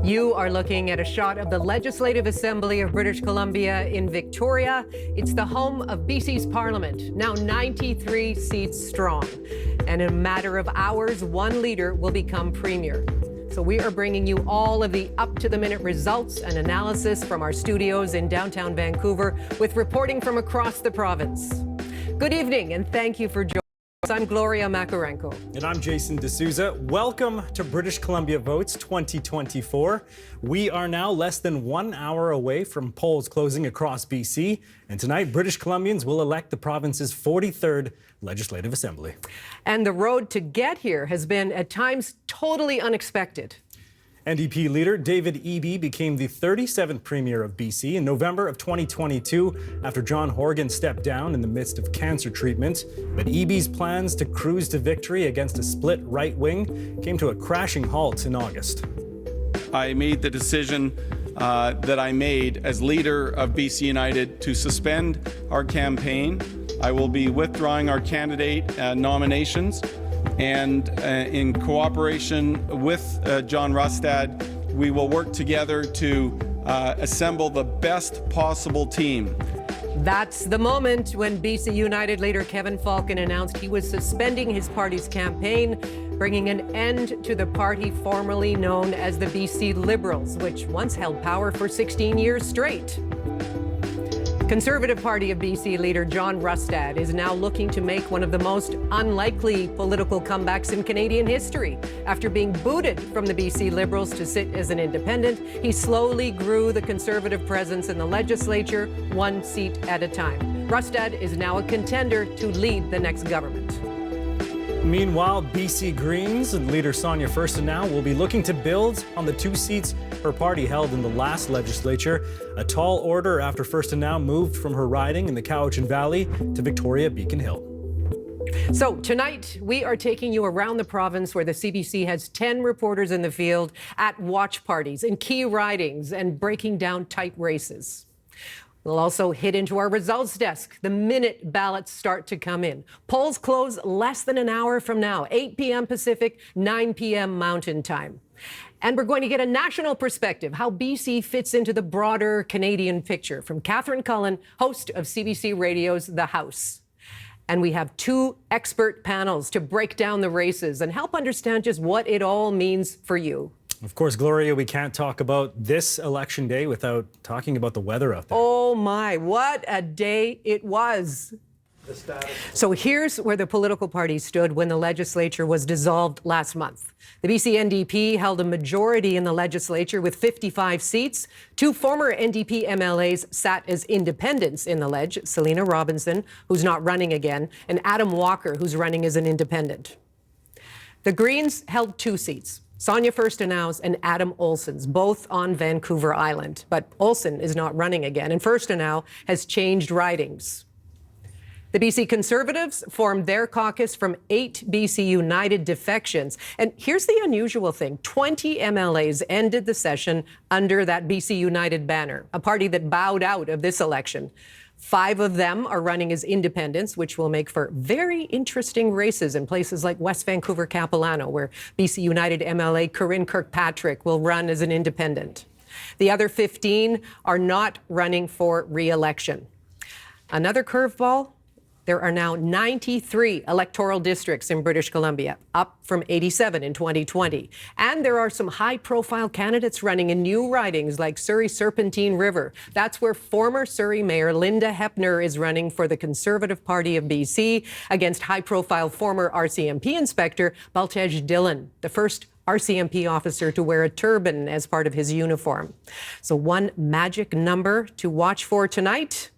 You are looking at a shot of the Legislative Assembly of British Columbia in Victoria. It's the home of BC's Parliament, now 93 seats strong. And in a matter of hours, one leader will become Premier. So we are bringing you all of the up-to-the-minute results and analysis from our studios in downtown Vancouver with reporting from across the province. Good evening, and thank you for joining us. I'm Gloria Makarenko. And I'm Jason D'Souza. Welcome to British Columbia Votes 2024. We are now less than 1 hour away from polls closing across BC. And tonight, British Columbians will elect the province's 43rd Legislative Assembly. And the road to get here has been, at times, totally unexpected. NDP leader David Eby became the 37th Premier of BC in November of 2022 after John Horgan stepped down in the midst of cancer treatment. But Eby's plans to cruise to victory against a split right wing came to a crashing halt in August. I made the decision that I made as leader of BC United to suspend our campaign. I will be withdrawing our candidate nominations. And in cooperation with John Rustad, we will work together to assemble the best possible team. That's the moment when BC United leader Kevin Falcon announced he was suspending his party's campaign, bringing an end to the party formerly known as the BC Liberals, which once held power for 16 years straight. Conservative Party of BC leader John Rustad is now looking to make one of the most unlikely political comebacks in Canadian history. After being booted from the BC Liberals to sit as an independent, he slowly grew the Conservative presence in the legislature, one seat at a time. Rustad is now a contender to lead the next government. Meanwhile, BC Greens and leader Sonia Furstenau will be looking to build on the 2 seats her party held in the last legislature, a tall order after Furstenau moved from her riding in the Cowichan Valley to Victoria Beacon Hill. So tonight, we are taking you around the province where the CBC has 10 reporters in the field at watch parties and key ridings and breaking down tight races. We'll also hit into our results desk the minute ballots start to come in. Polls close less than an hour from now, 8 p.m. Pacific, 9 p.m. Mountain Time. And we're going to get a national perspective, how BC fits into the broader Canadian picture, from Catherine Cullen, host of CBC Radio's The House. And we have 2 expert panels to break down the races and help understand just what it all means for you. Of course, Gloria, we can't talk about this election day without talking about the weather out there. Oh my, what a day it was. So here's where the political parties stood when the legislature was dissolved last month. The BC NDP held a majority in the legislature with 55 seats. 2 former NDP MLAs sat as independents in the ledge, Selina Robinson, who's not running again, and Adam Walker, who's running as an independent. The Greens held 2 seats. Sonia Furstenau's and Adam Olsen's, both on Vancouver Island. But Olsen is not running again, and Furstenau has changed ridings. The BC Conservatives formed their caucus from 8 BC United defections. And here's the unusual thing. 20 MLAs ended the session under that BC United banner, a party that bowed out of this election. 5 of them are running as independents, which will make for very interesting races in places like West Vancouver Capilano, where BC United MLA Corinne Kirkpatrick will run as an independent. The other 15 are not running for re-election. Another curveball. There are now 93 electoral districts in British Columbia, up from 87 in 2020. And there are some high-profile candidates running in new ridings like Surrey Serpentine River. That's where former Surrey Mayor Linda Hepner is running for the Conservative Party of BC against high-profile former RCMP Inspector Baltej Dillon, the first RCMP officer to wear a turban as part of his uniform. So one magic number to watch for tonight.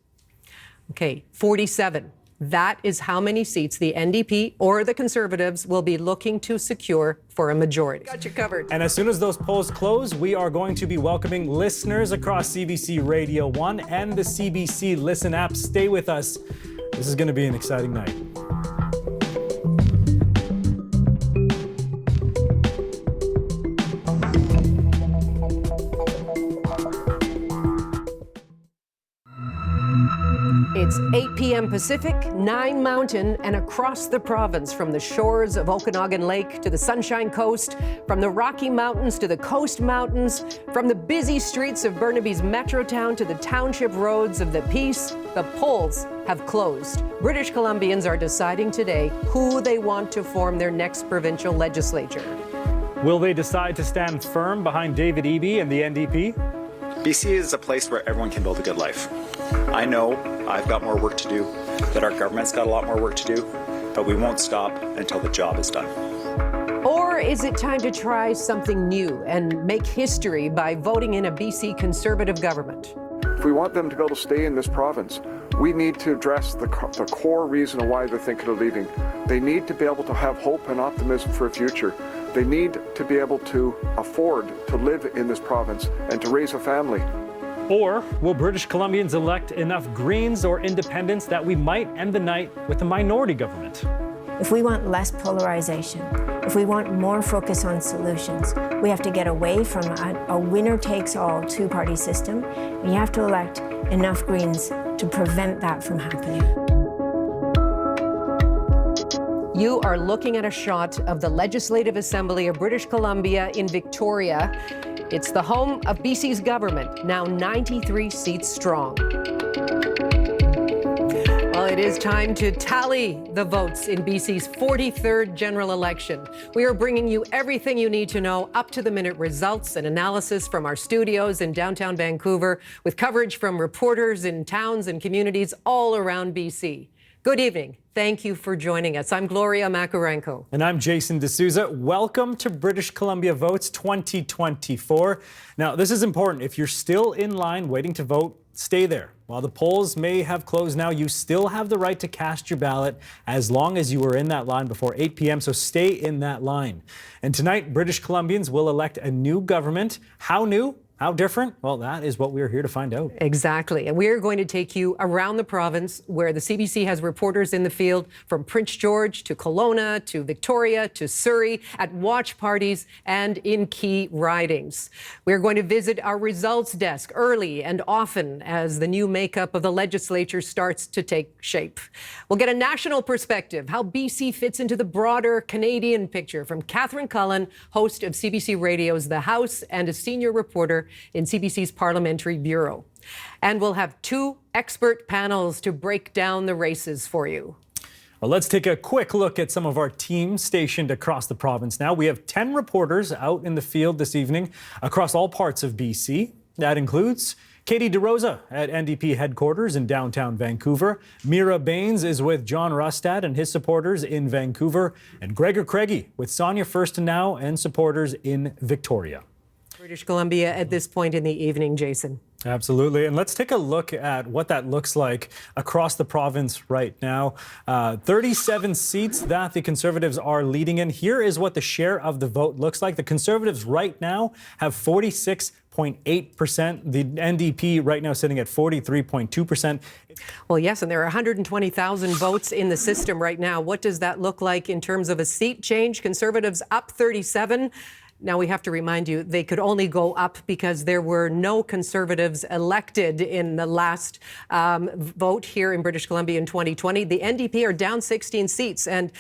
Okay, 47. That is how many seats the NDP or the Conservatives will be looking to secure for a majority. Got you covered. And as soon as those polls close, we are going to be welcoming listeners across CBC Radio 1 and the CBC Listen app. Stay with us. This is going to be an exciting night. It's 8 p.m. AM Pacific, 9 Mountain, and across the province from the shores of Okanagan Lake to the Sunshine Coast, from the Rocky Mountains to the Coast Mountains, from the busy streets of Burnaby's Metrotown to the township roads of the Peace, the polls have closed. British Columbians are deciding today who they want to form their next provincial legislature. Will they decide to stand firm behind David Eby and the NDP? BC is a place where everyone can build a good life. I know I've got more work to do, that our government's got a lot more work to do, but we won't stop until the job is done. Or is it time to try something new and make history by voting in a BC Conservative government? If we want them to be able to stay in this province, we need to address the core reason of why they're thinking of leaving. They need to be able to have hope and optimism for a future. They need to be able to afford to live in this province and to raise a family. Or will British Columbians elect enough Greens or Independents that we might end the night with a minority government? If we want less polarization, if we want more focus on solutions, we have to get away from a winner-takes-all two-party system, and you have to elect enough Greens to prevent that from happening. You are looking at a shot of the Legislative Assembly of British Columbia in Victoria. It's the home of BC's government, now 93 seats strong. Well, it is time to tally the votes in BC's 43rd general election. We are bringing you everything you need to know, up-to-the-minute results and analysis from our studios in downtown Vancouver, with coverage from reporters in towns and communities all around BC. Good evening. Thank you for joining us. I'm Gloria Makarenko. And I'm Jason D'Souza. Welcome to British Columbia Votes 2024. Now, this is important. If you're still in line waiting to vote, stay there. While the polls may have closed now, you still have the right to cast your ballot as long as you were in that line before 8 p.m., so stay in that line. And tonight, British Columbians will elect a new government. How new? How different? Well, that is what we're here to find out. Exactly. And we're going to take you around the province where the CBC has reporters in the field from Prince George to Kelowna to Victoria to Surrey at watch parties and in key ridings. We're going to visit our results desk early and often as the new makeup of the legislature starts to take shape. We'll get a national perspective, how BC fits into the broader Canadian picture from Catherine Cullen, host of CBC Radio's The House and a senior reporter in CBC's Parliamentary Bureau. And we'll have 2 expert panels to break down the races for you. Well, let's take a quick look at some of our teams stationed across the province now. We have 10 reporters out in the field this evening across all parts of BC. That includes Katie DeRosa at NDP headquarters in downtown Vancouver. Mira Baines is with John Rustad and his supporters in Vancouver. And Gregor Craigie with Sonia Furstenau and supporters in Victoria. British Columbia at this point in the evening, Jason. Absolutely. And let's take a look at what that looks like across the province right now. 37 seats that the Conservatives are leading in. Here is what the share of the vote looks like. The Conservatives right now have 46.8%. The NDP right now sitting at 43.2%. Well, yes, and there are 120,000 votes in the system right now. What does that look like in terms of a seat change? Conservatives up 37. Now, we have to remind you, they could only go up because there were no Conservatives elected in the last vote here in British Columbia in 2020. The NDP are down 16 seats. And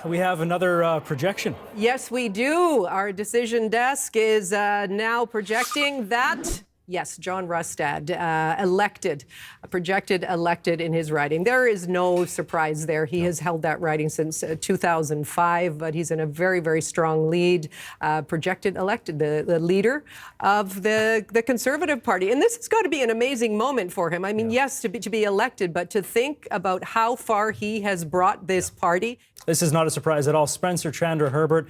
we have another projection. Yes, we do. Our decision desk is now projecting that. Yes, John Rustad, projected elected in his riding. There is no surprise there. He has held that riding since 2005, but he's in a very, very strong lead. Projected elected, the leader of the Conservative Party. And this has got to be an amazing moment for him. I mean, yes, to be elected, but to think about how far he has brought this party. This is not a surprise at all. Spencer Chandra Herbert,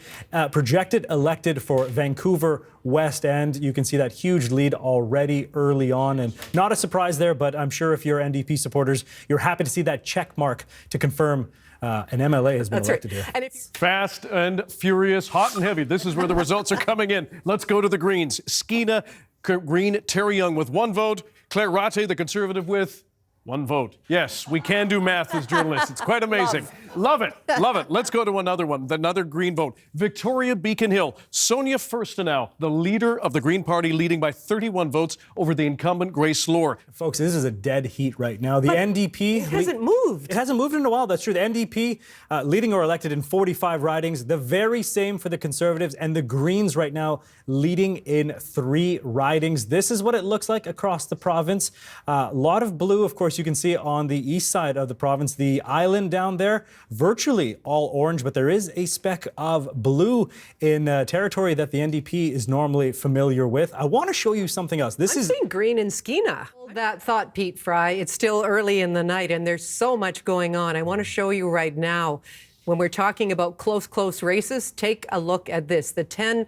projected elected for Vancouver West End. You can see that huge lead already early on, and not a surprise there, but I'm sure if you're NDP supporters, you're happy to see that check mark to confirm an MLA has been elected here. And fast and furious, hot and heavy. This is where the results are coming in. Let's go to the Greens. Skeena Green, Terry Young with 1 vote. Claire Ratte, the Conservative, with 1 vote. Yes, we can do math as journalists. It's quite amazing. Love it. Love it. Let's go to another one, another Green vote. Victoria Beacon Hill. Sonia Furstenau, the leader of the Green Party, leading by 31 votes over the incumbent Grace Lohr. Folks, this is a dead heat right now. The NDP... It hasn't moved. It hasn't moved in a while, that's true. The NDP leading or elected in 45 ridings. The very same for the Conservatives, and the Greens right now leading in 3 ridings. This is what it looks like across the province. A lot of blue, of course, you can see on the east side of the province. The island down there, virtually all orange, but there is a speck of blue in territory that the NDP is normally familiar with. I want to show you something else. I'm seeing green in Skeena. That thought, Pete Fry. It's still early in the night, and there's so much going on. I want to show you right now. When we're talking about close races, take a look at this. The 10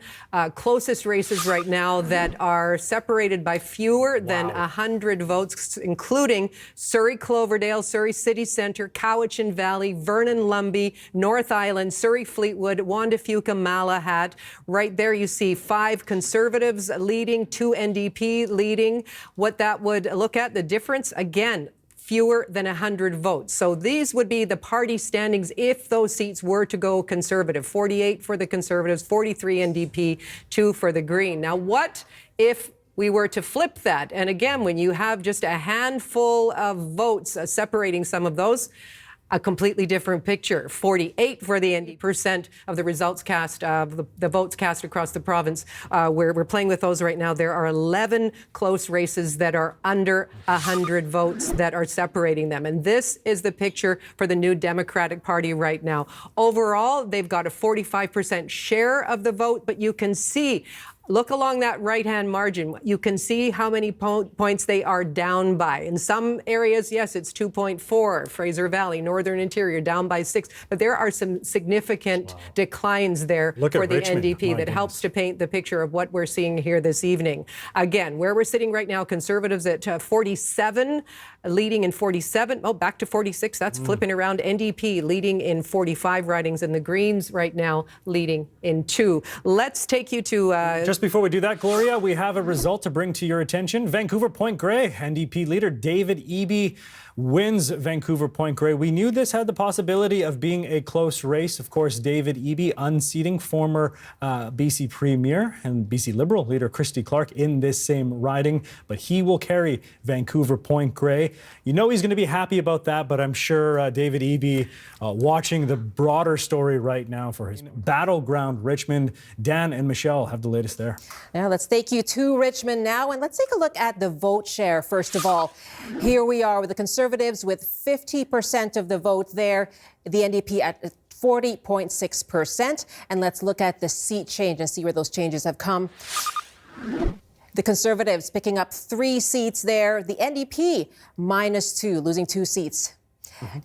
closest races right now that are separated by fewer than 100 votes, including Surrey Cloverdale, Surrey City Centre, Cowichan Valley, Vernon Lumby, North Island, Surrey Fleetwood, Wandafeuca, Malahat. Right there you see 5 Conservatives leading, 2 NDP leading. What that would look at, the difference, again, fewer than 100 votes. So these would be the party standings if those seats were to go Conservative. 48 for the Conservatives, 43 NDP, 2 for the Green. Now, what if we were to flip that? And again, when you have just a handful of votes separating some of those, a completely different picture. 48 for the NDP% of the results cast, the votes cast across the province. We're playing with those right now. There are 11 close races that are under 100 votes that are separating them. And this is the picture for the New Democratic Party right now. Overall, they've got a 45% share of the vote, but you can see, look along that right-hand margin. You can see how many points they are down by. In some areas, yes, it's 2.4. Fraser Valley, Northern Interior, down by 6. But there are some significant declines there for the Richmond. NDP that helps to paint the picture of what we're seeing here this evening. Again, where we're sitting right now, Conservatives at 47, leading in 47. Oh, back to 46. That's flipping around. NDP leading in 45 ridings, and the Greens right now leading in 2. Let's take you to... Just before we do that, Gloria, we have a result to bring to your attention. Vancouver Point Grey, NDP leader David Eby wins Vancouver Point Grey. We knew this had the possibility of being a close race. Of course, David Eby unseating former BC Premier and BC Liberal leader Christy Clark in this same riding, but he will carry Vancouver Point Grey. You know he's going to be happy about that, but I'm sure David Eby watching the broader story right now for his battleground Richmond. Dan and Michelle have the latest there. Now let's take you to Richmond now, and let's take a look at the vote share first of all. Here we are with the Conservatives with 50% of the vote there, the NDP at 40.6%. And let's look at the seat change and see where those changes have come. The Conservatives picking up 3 seats there, the NDP -2, losing 2 seats.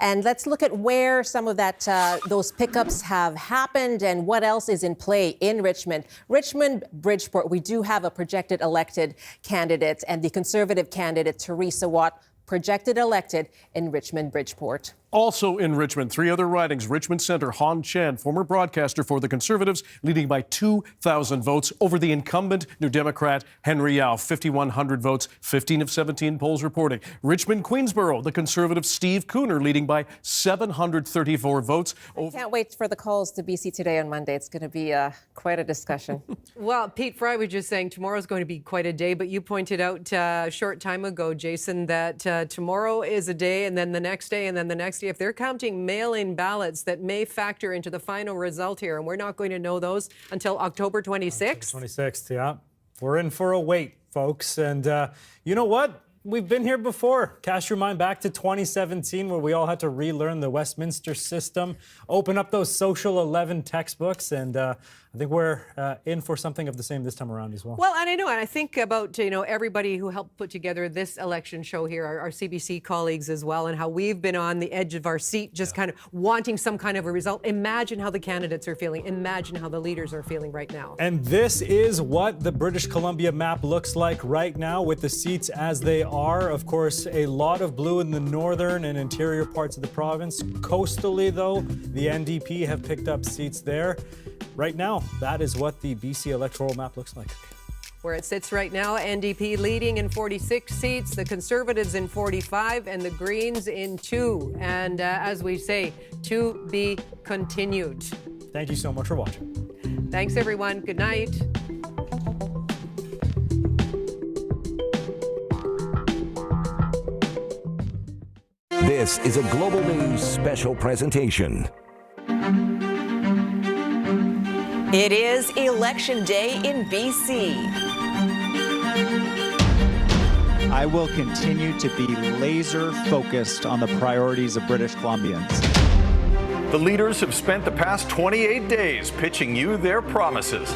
And let's look at where some of that those pickups have happened and what else is in play in Richmond. Richmond, Bridgeport, we do have a projected elected candidate, and the Conservative candidate, Teresa Watt, projected elected in Richmond, Bridgeport. Also in Richmond, 3 other ridings. Richmond Centre, Han Chan, former broadcaster for the Conservatives, leading by 2,000 votes over the incumbent New Democrat Henry Yao, 5,100 votes, 15 of 17 polls reporting. Richmond Queensborough, the Conservative Steve Cooner, leading by 734 votes. Can't wait for the calls to BC Today on Monday. It's going to be quite a discussion. Well, Pete Fry was just saying tomorrow's going to be quite a day, but you pointed out a short time ago, Jason, that tomorrow is a day, and then the next day, and then the next. If they're counting mail-in ballots that may factor into the final result here, and we're not going to know those until October 26th. 26th, yeah. We're in for a wait, folks. And you know what? We've been here before. Cast your mind back to 2017, where we all had to relearn the Westminster system, open up those Social 11 textbooks, and I think we're in for something of the same this time around as well. Well, and I know, and I think about, everybody who helped put together this election show here, our CBC colleagues as well, and how we've been on the edge of our seat, just kind of wanting some kind of a result. Imagine how the candidates are feeling. Imagine how the leaders are feeling right now. And this is what the British Columbia map looks like right now with the seats as they are. Of course, a lot of blue in the northern and interior parts of the province. Coastally, though, the NDP have picked up seats there. Right now, that is what the BC electoral map looks like. Where it sits right now, NDP leading in 46 seats, the Conservatives in 45, and the Greens in 2. And as we say, to be continued. Thank you so much for watching. Thanks, everyone. Good night. This is a Global News special presentation. It is Election Day in BC. I will continue to be laser focused on the priorities of British Columbians. The leaders have spent the past 28 days pitching you their promises.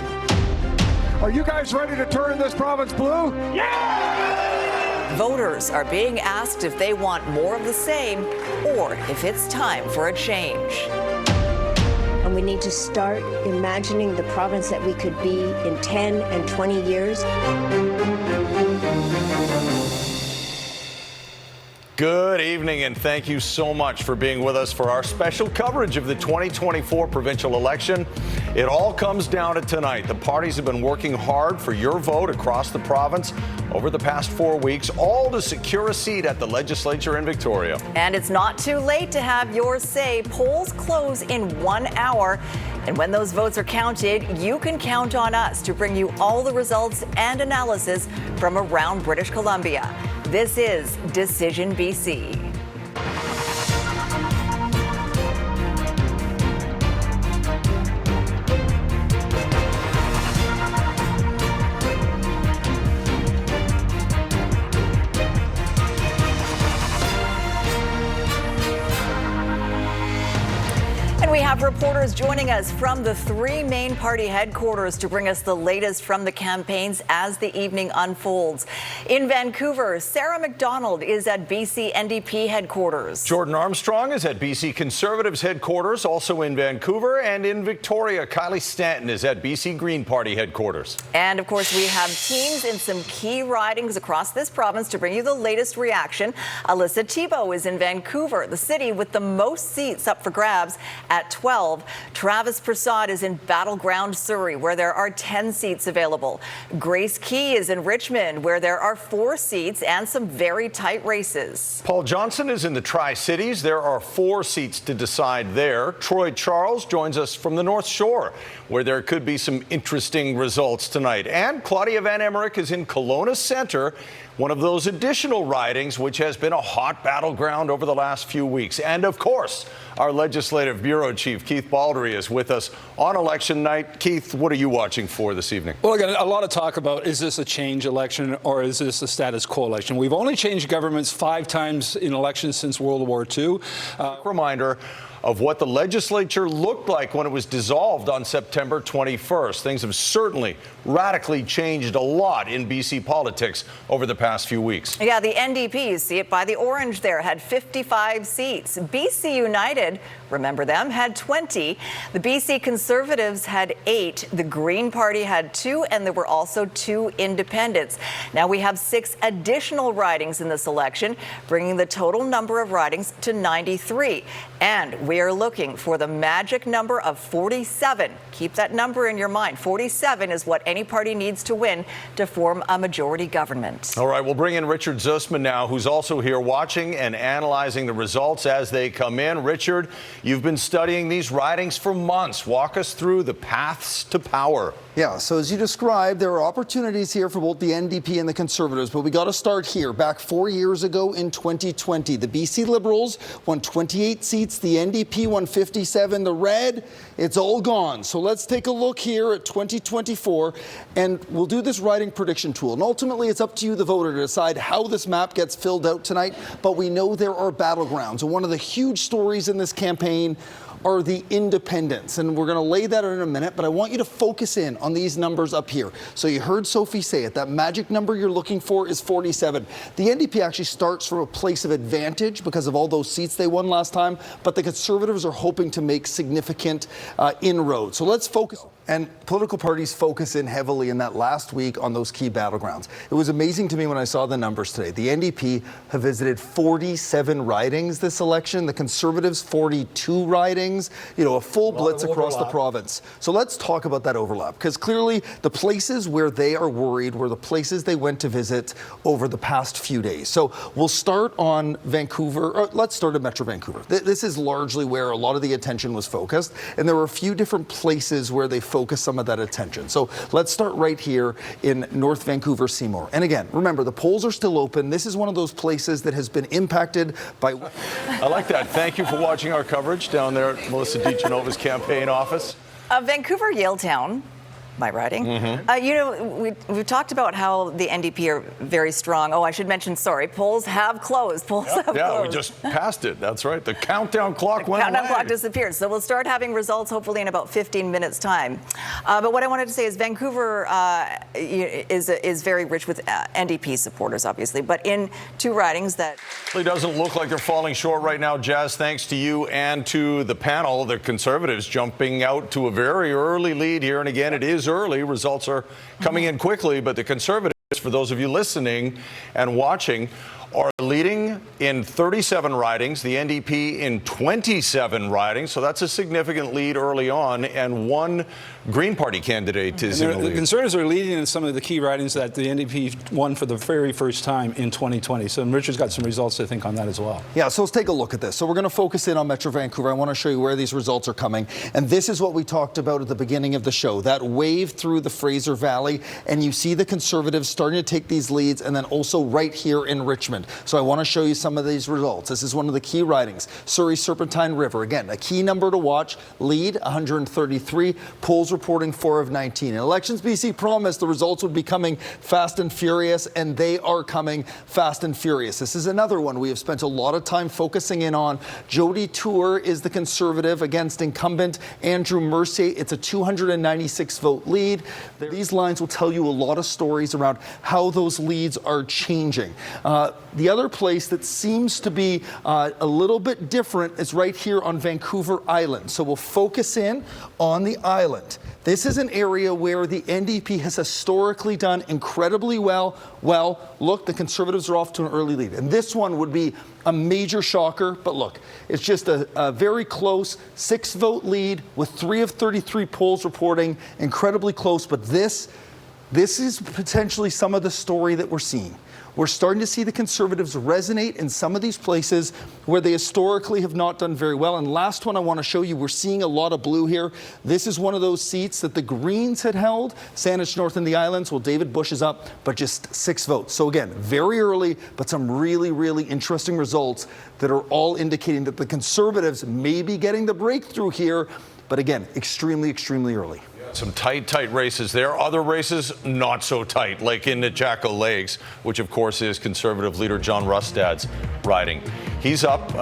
Are you guys ready to turn this province blue? Yeah! Voters are being asked if they want more of the same or if it's time for a change. And we need to start imagining the province that we could be in 10 and 20 years. Good evening, and thank you so much for being with us for our special coverage of the 2024 provincial election. It all comes down to tonight. The parties have been working hard for your vote across the province over the past 4 weeks, all to secure a seat at the legislature in Victoria. And it's not too late to have your say. Polls close in 1 hour. And when those votes are counted, you can count on us to bring you all the results and analysis from around British Columbia. This is Decision BC. We have reporters joining us from the three main party headquarters to bring us the latest from the campaigns as the evening unfolds. In Vancouver, Sarah McDonald is at BC NDP headquarters. Jordan Armstrong is at BC Conservatives headquarters, also in Vancouver. And in Victoria, Kylie Stanton is at BC Green Party headquarters. And of course, we have teams in some key ridings across this province to bring you the latest reaction. Alyssa Thibault is in Vancouver, the city with the most seats up for grabs at 12. Travis Prasad is in battleground Surrey, where there are 10 seats available. Grace Key is in Richmond, where there are 4 seats and some very tight races. Paul Johnson is in the Tri-Cities. There are 4 seats to decide there. Troy Charles joins us from the North Shore, where there could be some interesting results tonight. And Claudia Van Emmerich is in Kelowna Centre, one of those additional ridings which has been a hot battleground over the last few weeks. And of course, our Legislative Bureau Chief, Keith Baldry, is with us on election night. Keith, what are you watching for this evening? Well, again, a lot of talk about, is this a change election or is this a status quo election? We've only changed governments 5 times in elections since World War II. Reminder of what the legislature looked like when it was dissolved on September 21st. Things have certainly radically changed a lot in BC politics over the past few weeks. Yeah, the NDP, you see it by the orange there, had 55 seats. BC United, remember them, had 20. The BC Conservatives had 8. The Green Party had 2, and there were also 2 independents. Now we have 6 additional ridings in this election, bringing the total number of ridings to 93. And we are looking for the magic number of 47. Keep that number in your mind. 47 is what any party needs to win to form a majority government. All right, we'll bring in Richard Zussman now, who's also here watching and analyzing the results as they come in. Richard, you've been studying these ridings for months. Walk us through the paths to power. Yeah, so as you described, there are opportunities here for both the NDP and the Conservatives, but we got to start here. Back 4 years ago in 2020, the BC Liberals won 28 seats, the NDP won 57. The red, it's all gone. So let's take a look here at 2024, and we'll do this riding prediction tool. And ultimately, it's up to you, the voter, to decide how this map gets filled out tonight, but we know there are battlegrounds. And one of the huge stories in this campaign are the independents. And we're going to lay that out in a minute, but I want you to focus in on these numbers up here. So you heard Sophie say it. That magic number you're looking for is 47. The NDP actually starts from a place of advantage because of all those seats they won last time, but the Conservatives are hoping to make significant inroads. So let's focus. And political parties focus in heavily in that last week on those key battlegrounds. It was amazing to me when I saw the numbers today. The NDP have visited 47 ridings this election. The Conservatives, 42 ridings. You know, a full blitz across the province. So let's talk about that overlap, because clearly the places where they are worried were the places they went to visit over the past few days. So we'll start on Vancouver, or let's start at Metro Vancouver. This is largely where a lot of the attention was focused, and there were a few different places where they focus some of that attention. So let's start right here in North Vancouver, Seymour. And again, remember, the polls are still open. This is one of those places that has been impacted by... I like that. Thank you for watching our coverage down there at Melissa DiGenova's campaign office. Vancouver, Yaletown, my riding. You know, we've talked about how the NDP are very strong. Oh, I should mention, sorry, polls have closed. Polls have closed. Yeah, we just passed it. That's right. The countdown clock went away. The countdown clock disappeared. So we'll start having results hopefully in about 15 minutes' time. But what I wanted to say is Vancouver is very rich with NDP supporters, obviously. But in two ridings that... It doesn't look like they're falling short right now, Jazz, thanks to you and to the panel. The Conservatives jumping out to a very early lead here. And again, it is early. Results are coming in quickly, but the Conservatives, for those of you listening and watching, are leading in 37 ridings, the NDP in 27 ridings, so that's a significant lead early on, and one Green Party candidate is in the lead. The Conservatives are leading in some of the key ridings that the NDP won for the very first time in 2020. So Richard's got some results, I think, on that as well. Yeah, so let's take a look at this. So we're going to focus in on Metro Vancouver. I want to show you where these results are coming. And this is what we talked about at the beginning of the show, that wave through the Fraser Valley. And you see the Conservatives starting to take these leads, and then also right here in Richmond. So I want to show you some of these results. This is one of the key ridings. Surrey Serpentine River, again, a key number to watch. Lead 133, polls reporting 4 of 19. And Elections BC promised the results would be coming fast and furious, and they are coming fast and furious. This is another one we have spent a lot of time focusing in on. Jody Tour is the Conservative against incumbent Andrew Mercier. It's a 296 vote lead. These lines will tell you a lot of stories around how those leads are changing. The other place that seems to be a little bit different is right here on Vancouver Island. So we'll focus in on the island. This is an area where the NDP has historically done incredibly well. Well, look, the Conservatives are off to an early lead. And this one would be a major shocker. But look, it's just a very close 6-vote lead with 3 of 33 polls reporting incredibly close. But this is potentially some of the story that we're seeing. We're starting to see the Conservatives resonate in some of these places where they historically have not done very well. And last one I want to show you, we're seeing a lot of blue here. This is one of those seats that the Greens had held, Saanich North and the Islands. Well, David Bush is up, but just 6 votes. So again, very early, but some really, really interesting results that are all indicating that the Conservatives may be getting the breakthrough here. But again, extremely, extremely early. Some tight races there. Other races, not so tight, like in the Jackal Lakes, which of course is Conservative leader John Rustad's riding. He's up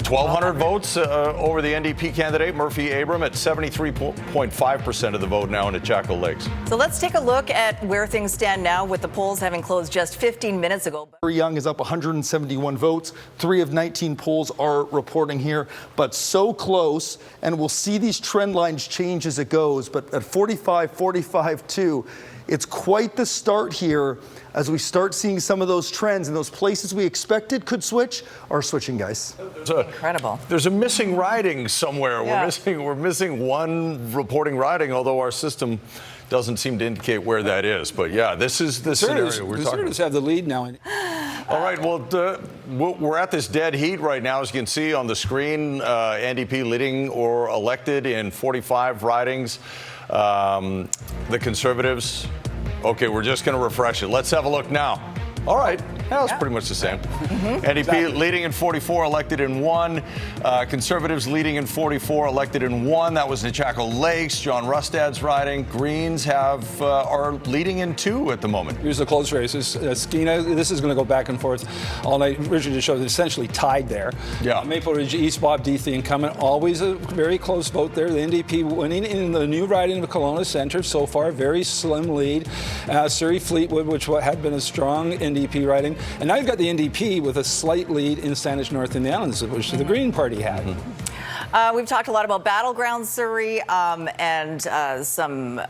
1,200 votes over the NDP candidate, Murphy Abram, at 73.5% of the vote now in the Jackal Lakes. So let's take a look at where things stand now with the polls having closed just 15 minutes ago. Young is up 171 votes. 3 of 19 polls are reporting here, but so close, and we'll see these trend lines change as it goes. But at 45, 45-2, it's quite the start here as we start seeing some of those trends, and those places we expected could switch are switching, guys. Incredible. There's a missing riding somewhere. Yeah. We're missing one reporting riding, although our system doesn't seem to indicate where that is. But yeah, this is the scenario we're talking about. The Conservatives have the lead now. All right, well, we're at this dead heat right now, as you can see on the screen. NDP leading or elected in 45 ridings. The Conservatives, okay, we're just going to refresh it. Let's have a look now. All right, that's pretty much the same. NDP leading in 44, elected in 1. Conservatives leading in 44, elected in 1. That was the Jackal Lakes. John Rustad's riding. Greens are leading in 2 at the moment. Here's the close races. Skeena, this is going to go back and forth all night. Richard just showed essentially tied there. Yeah. Maple Ridge East, Bob Death, the incumbent, always a very close vote there. The NDP winning in the new riding of Kelowna Centre so far, very slim lead. Surrey Fleetwood, which had been a strong NDP riding. And now you've got the NDP with a slight lead in Saanich North and the Islands, which the Green Party had. We've talked a lot about battleground Surrey and some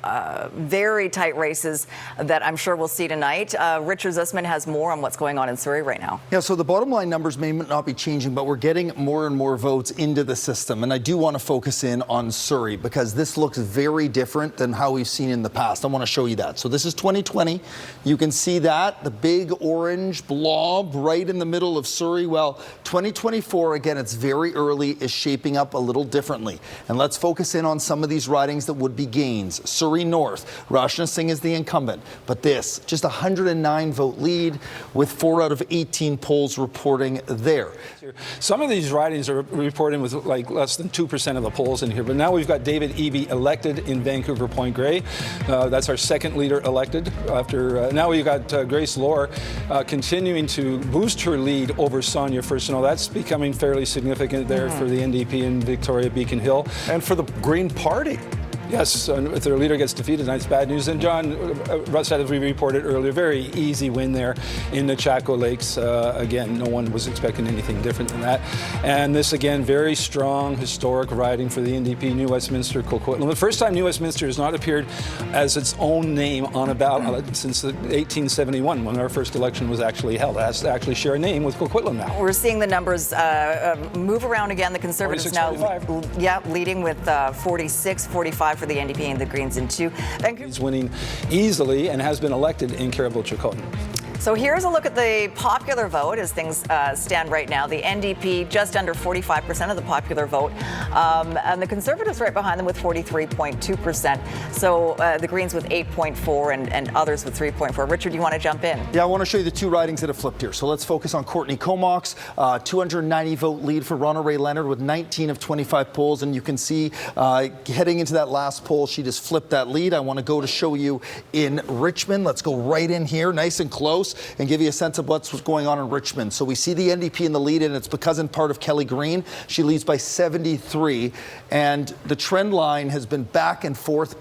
very tight races that I'm sure we'll see tonight. Richard Zussman has more on what's going on in Surrey right now. Yeah, so the bottom line numbers may not be changing, but we're getting more and more votes into the system. And I do want to focus in on Surrey because this looks very different than how we've seen in the past. I want to show you that. So this is 2020. You can see that, the big orange blob right in the middle of Surrey. Well, 2024, again, it's very early, is shaping up a little differently. And let's focus in on some of these ridings that would be gains. Surrey North, Rashna Singh is the incumbent, but this, just a 109 vote lead with 4 out of 18 polls reporting there. Some of these ridings are reporting with like less than 2% of the polls in here, but now we've got David Eby elected in Vancouver Point Grey. That's our second leader elected after, now we've got Grace Lohr continuing to boost her lead over Sonia Furstenau. That's becoming fairly significant there for the NDP in Victoria Beacon Hill. And for the Green Party. Yes, if their leader gets defeated, that's bad news. And John Rustad, as we reported earlier, very easy win there in the Chaco Lakes. Again, no one was expecting anything different than that. And this, again, very strong, historic riding for the NDP, New Westminster, Coquitlam. The first time New Westminster has not appeared as its own name on a ballot since 1871, when our first election was actually held. It has to actually share a name with Coquitlam now. We're seeing the numbers move around again. The Conservatives now leading with 46, 45 for the NDP and the Greens in 2. He's winning easily and has been elected in Caribou-Chilcotin. So here's a look at the popular vote as things stand right now. The NDP just under 45% of the popular vote, and the Conservatives right behind them with 43.2%. So the Greens with 8.4 and others with 3.4. Richard, you want to jump in? Yeah, I want to show you the two ridings that have flipped here. So let's focus on Courtney Comox, 290 vote lead for Ronna Ray Leonard with 19 of 25 polls. And you can see heading into that last poll, she just flipped that lead. I want to go to show you in Richmond. Let's go right in here, nice and close, and give you a sense of what's going on in Richmond. So we see the NDP in the lead, and it's because in part of Kelly Green. She leads by 73, and the trend line has been back and forth,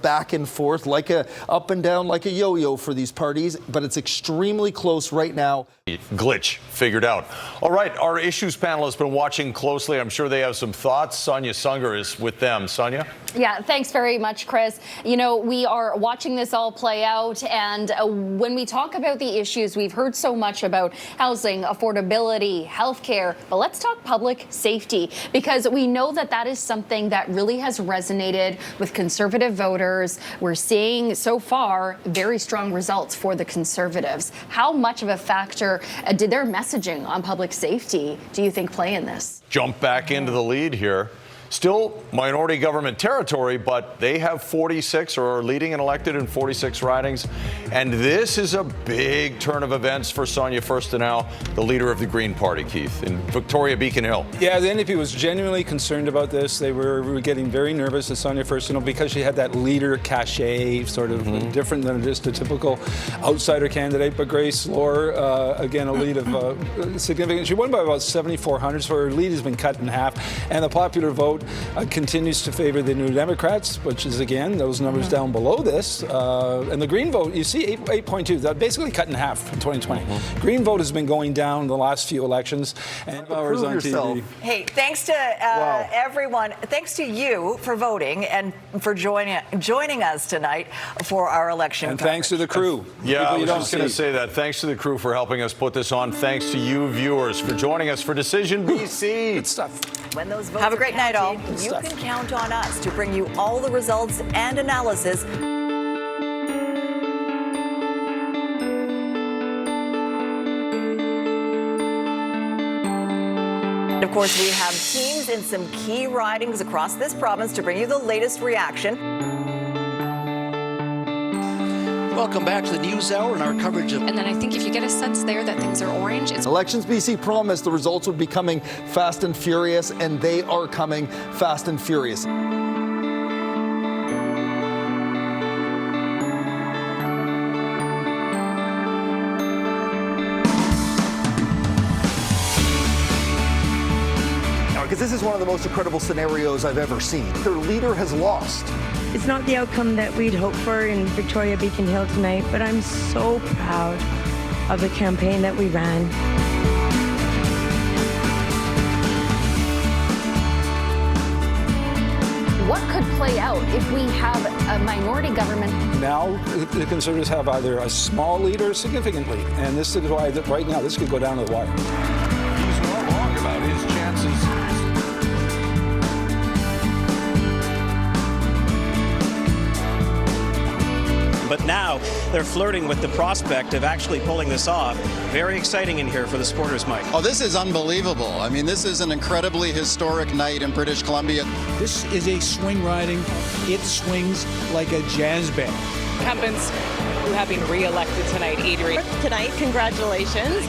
like a up and down, like a yo-yo for these parties, but it's extremely close right now. Glitch figured out. All right, our issues panel has been watching closely. I'm sure they have some thoughts. Sonia Sunger is with them. Sonia? Yeah, thanks very much, Chris. You know, we are watching this all play out, and when we talk about the issues, we've heard so much about housing, affordability, healthcare, but let's talk public safety, because we know that that is something that really has resonated with Conservative voters. We're seeing so far very strong results for the Conservatives. How much of a factor did their messaging on public safety, do you think, play in this? Jump back into the lead here. Still minority government territory, but they have 46 or are leading and elected in 46 ridings. And this is a big turn of events for Sonia Furstenau, the leader of the Green Party, Keith, in Victoria Beacon Hill. Yeah, the NDP was genuinely concerned about this. They were getting very nervous at Sonia Furstenau because she had that leader cachet, sort of different than just a typical outsider candidate. But Grace Lohr, again, a lead of significant. She won by about 7,400, so her lead has been cut in half. And the popular vote continues to favor the New Democrats, which is, again, those numbers down below this. And the Green vote, you see 8.2, that basically cut in half in 2020. Green vote has been going down the last few elections. And hours on TV. Hey, thanks to everyone. Thanks to you for voting and for joining us tonight for our election And coverage. thanks to the crew. Yeah, I was just going to say that. Thanks to the crew for helping us put this on. Thanks to you, viewers, for joining us for Decision BC. Good stuff. When those votes Have a great night, all. You can count on us to bring you all the results and analysis. And of course, we have teams in some key ridings across this province to bring you the latest reaction. Welcome back to the News Hour and our coverage of... And then I think if you get a sense there that things are orange, it's... Elections BC promised the results would be coming fast and furious, and they are coming fast and furious. Because this is one of the most incredible scenarios I've ever seen. Their leader has lost. It's not the outcome that we'd hoped for in Victoria Beacon Hill tonight, but I'm so proud of the campaign that we ran. what could play out if we have a minority government? Now the Conservatives have either a small lead or a significant lead, and this is why that right now this could go down to the wire. He's not wrong about his chances. But now they're flirting with the prospect of actually pulling this off. Very exciting in here for the supporters, Mike. Oh, this is unbelievable. I mean, this is an incredibly historic night in British Columbia. This is a swing riding. It swings like a jazz band. Incumbents who have been re-elected tonight, Adrian. Tonight, congratulations.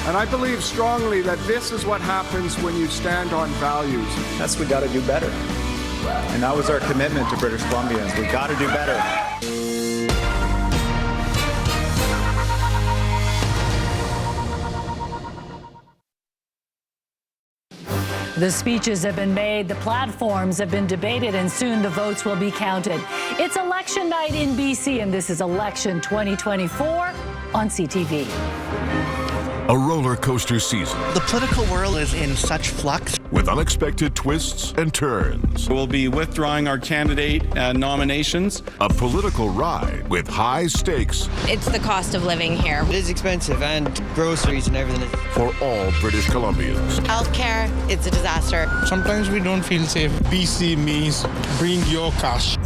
And I believe strongly that this is what happens when you stand on values. That's we got to do better. And that was our commitment to British Columbians. We got to do better. The speeches have been made, the platforms have been debated, and soon the votes will be counted. It's election night in BC, and this is Election 2024 on CTV. A roller coaster season. The political world is in such flux. With unexpected twists and turns. We'll be withdrawing our candidate nominations. A political ride with high stakes. It's the cost of living here. It is expensive, and groceries and everything. For all British Columbians. Healthcare, it's a disaster. Sometimes we don't feel safe. BC means bring your cash.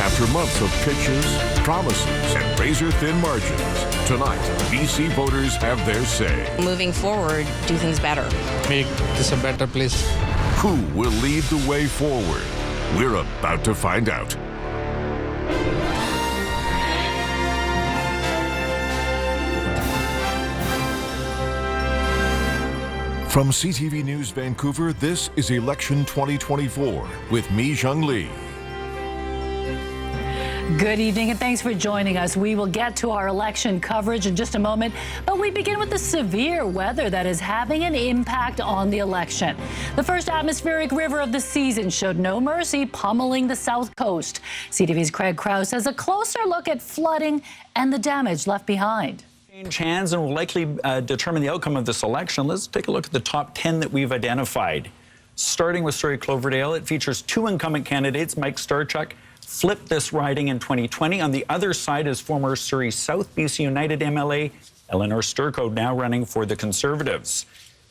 After months of pitches, promises, and razor-thin margins, tonight, BC voters have their say. Moving forward, do things better. Make this a better place. Who will lead the way forward? We're about to find out. From CTV News Vancouver, this is Election 2024 with me, Zheng Li. Good evening and thanks for joining us. We will get to our election coverage in just a moment, but we begin with the severe weather that is having an impact on the election. The first atmospheric river of the season showed no mercy, pummeling the south coast. CTV's Craig Krause has a closer look at flooding and the damage left behind. Change hands and will likely determine the outcome of this election. Let's take a look at the top 10 that we've identified. Starting with Surrey Cloverdale, it features two incumbent candidates. Mike Starchuk flipped this riding in 2020. On the other side is former Surrey South BC United MLA Eleanor Sturcode, now running for the Conservatives.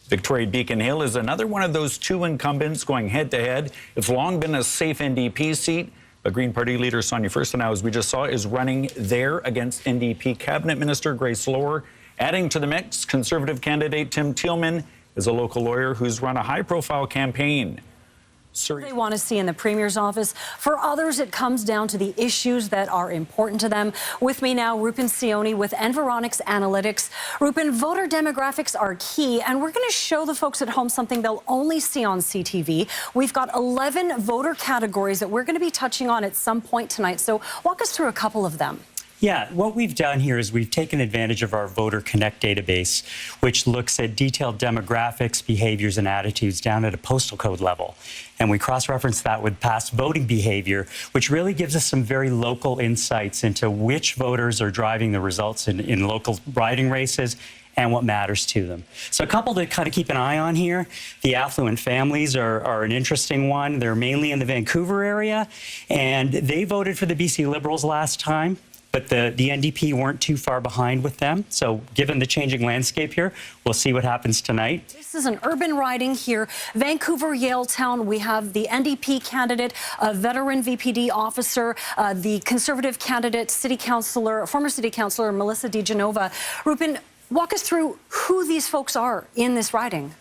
Victoria Beacon Hill is another one of those two incumbents going head-to-head. It's long been a safe NDP seat. But Green Party leader Sonia Furstenau, as we just saw, is running there against NDP Cabinet Minister Grace Lohr. Adding to the mix, Conservative candidate Tim Thielman is a local lawyer who's run a high-profile campaign. They want to see in the Premier's office. For others, it comes down to the issues that are important to them. With me now, Rupin Sioni with Environics Analytics. Rupin, voter demographics are key, and we're going to show the folks at home something they'll only see on CTV. We've got 11 voter categories that we're going to be touching on at some point tonight. So walk us through a couple of them. Yeah, what we've done here is we've taken advantage of our Voter Connect database, which looks at detailed demographics, behaviors, and attitudes down at a postal code level. And we cross-reference that with past voting behavior, which really gives us some very local insights into which voters are driving the results in local riding races and what matters to them. So a couple to kind of keep an eye on here. The affluent families are an interesting one. They're mainly in the Vancouver area, and they voted for the BC Liberals last time. But the NDP weren't too far behind with them. So given the changing landscape here, we'll see what happens tonight. This is an urban riding here. Vancouver, Yaletown, we have the NDP candidate, a veteran VPD officer, the Conservative candidate, former city councillor Melissa DiGenova. Rupin, walk us through who these folks are in this riding.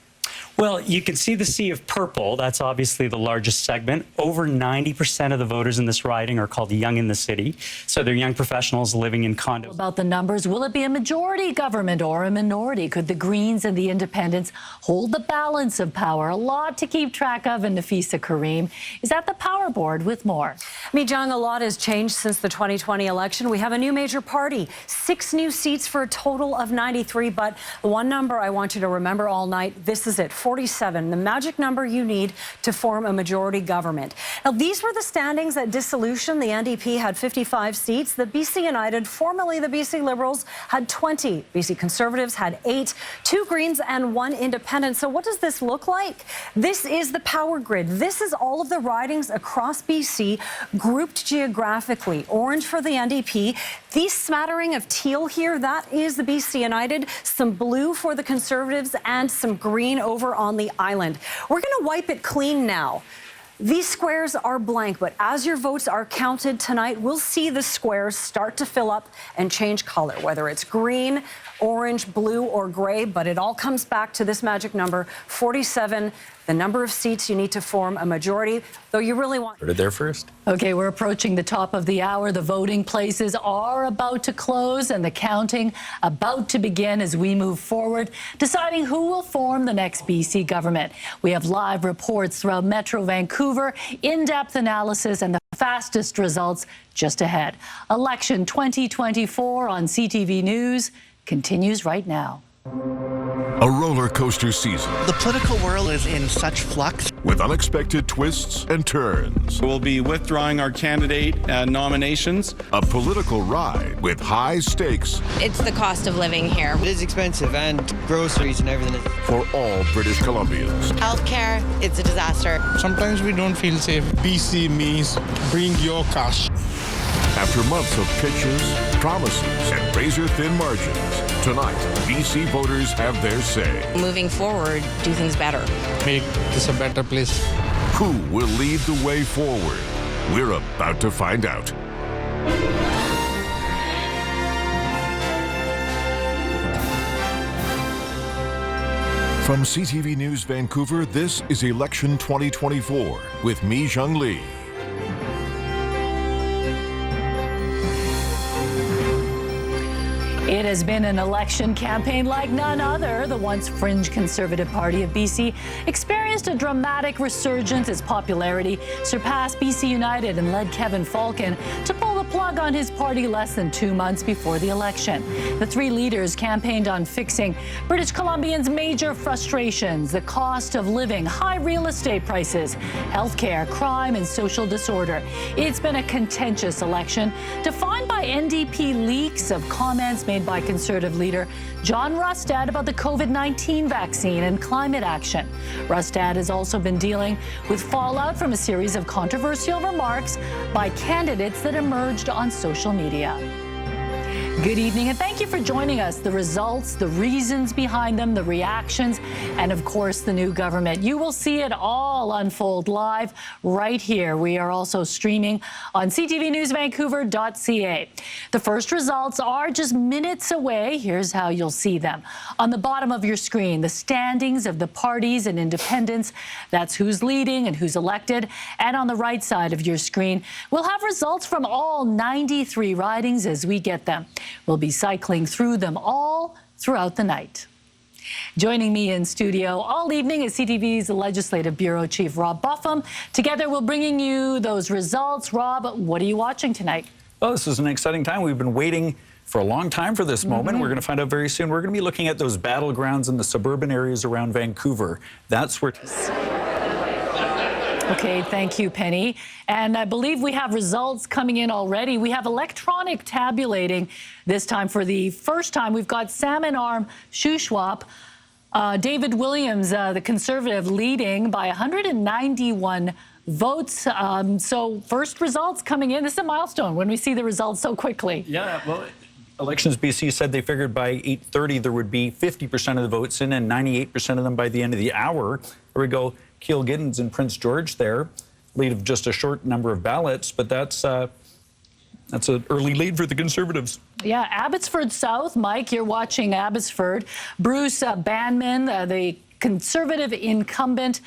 Well, you can see the sea of purple. That's obviously the largest segment. Over 90% of the voters in this riding are called young in the city. So they're young professionals living in condos. About the numbers, will it be a majority government or a minority? Could the Greens and the Independents hold the balance of power? A lot to keep track of, and Nafisa Karim is at the Power Board with more. Mijang, a lot has changed since the 2020 election. We have a new major party, 6 new seats for a total of 93. But the one number I want you to remember all night, this is it. 47, the magic number you need to form a majority government. Now, these were the standings at dissolution. The NDP had 55 seats. The BC United, formerly the BC Liberals, had 20. BC Conservatives had 8, 2 Greens and 1 Independent. So what does this look like? This is the power grid. This is all of the ridings across BC grouped geographically. Orange for the NDP. The smattering of teal here, that is the BC United. Some blue for the Conservatives and some green over on the island. We're going to wipe it clean now. These squares are blank, but as your votes are counted tonight, we'll see the squares start to fill up and change color, whether it's green, orange, blue, or gray, but it all comes back to this magic number, 47, the number of seats you need to form a majority, though you really want... Put it there first. Okay, we're approaching the top of the hour. The voting places are about to close and the counting about to begin as we move forward, deciding who will form the next BC government. We have live reports throughout Metro Vancouver, in-depth analysis, and the fastest results just ahead. Election 2024 on CTV News continues right now. A roller coaster season The political world is in such flux. with unexpected twists and turns. We'll be withdrawing our candidate nominations. A political ride with high stakes It's the cost of living here. It is expensive, and groceries and everything. for all British Columbians. Healthcare, it's a disaster. Sometimes we don't feel safe. BC means bring your cash. After months of pitches, promises, and razor-thin margins, tonight, BC voters have their say. Moving forward, do things better. Make this a better place. Who will lead the way forward? We're about to find out. From CTV News Vancouver, this is Election 2024 with me, Zheng Li. It has been an election campaign like none other. The once fringe Conservative Party of BC experienced a dramatic resurgence as popularity surpassed BC United and led Kevin Falcon to pull the plug on his party less than 2 months before the election. The three leaders campaigned on fixing British Columbians' major frustrations: the cost of living, high real estate prices, healthcare, crime, and social disorder. It's been a contentious election, defined by NDP leaks of comments made by Conservative leader John Rustad about the COVID-19 vaccine and climate action. Rustad has also been dealing with fallout from a series of controversial remarks by candidates that emerged on social media. Good evening, and thank you for joining us. The results, the reasons behind them, the reactions, and of course, the new government. You will see it all unfold live right here. We are also streaming on ctvnewsvancouver.ca. The first results are just minutes away. Here's how you'll see them. On the bottom of your screen, the standings of the parties and independents. That's who's leading and who's elected. And on the right side of your screen, we'll have results from all 93 ridings as we get them. We'll be cycling through them all throughout the night. Joining me in studio all evening is CTV's Legislative Bureau Chief Rob Buffum. Together, we're bringing you those results. Rob, what are you watching tonight? Well, this is an exciting time. We've been waiting for a long time for this moment. We're going to find out very soon. We're going to be looking at those battlegrounds in the suburban areas around Vancouver. That's where... Okay, thank you, Penny. And I believe we have results coming in already. We have electronic tabulating this time. For the first time, we've got Salmon Arm Shuswap. David Williams, the Conservative, leading by 191 votes. So first results coming in. This is a milestone when we see the results so quickly. Yeah, well, Elections BC said they figured by 8:30 there would be 50% of the votes in and 98% of them by the end of the hour. There we go. Keele Giddens and Prince George there, lead of just a short number of ballots, but that's an early lead for the Conservatives. Yeah, Abbotsford South. Mike, you're watching Abbotsford. Bruce Banman, the Conservative incumbent.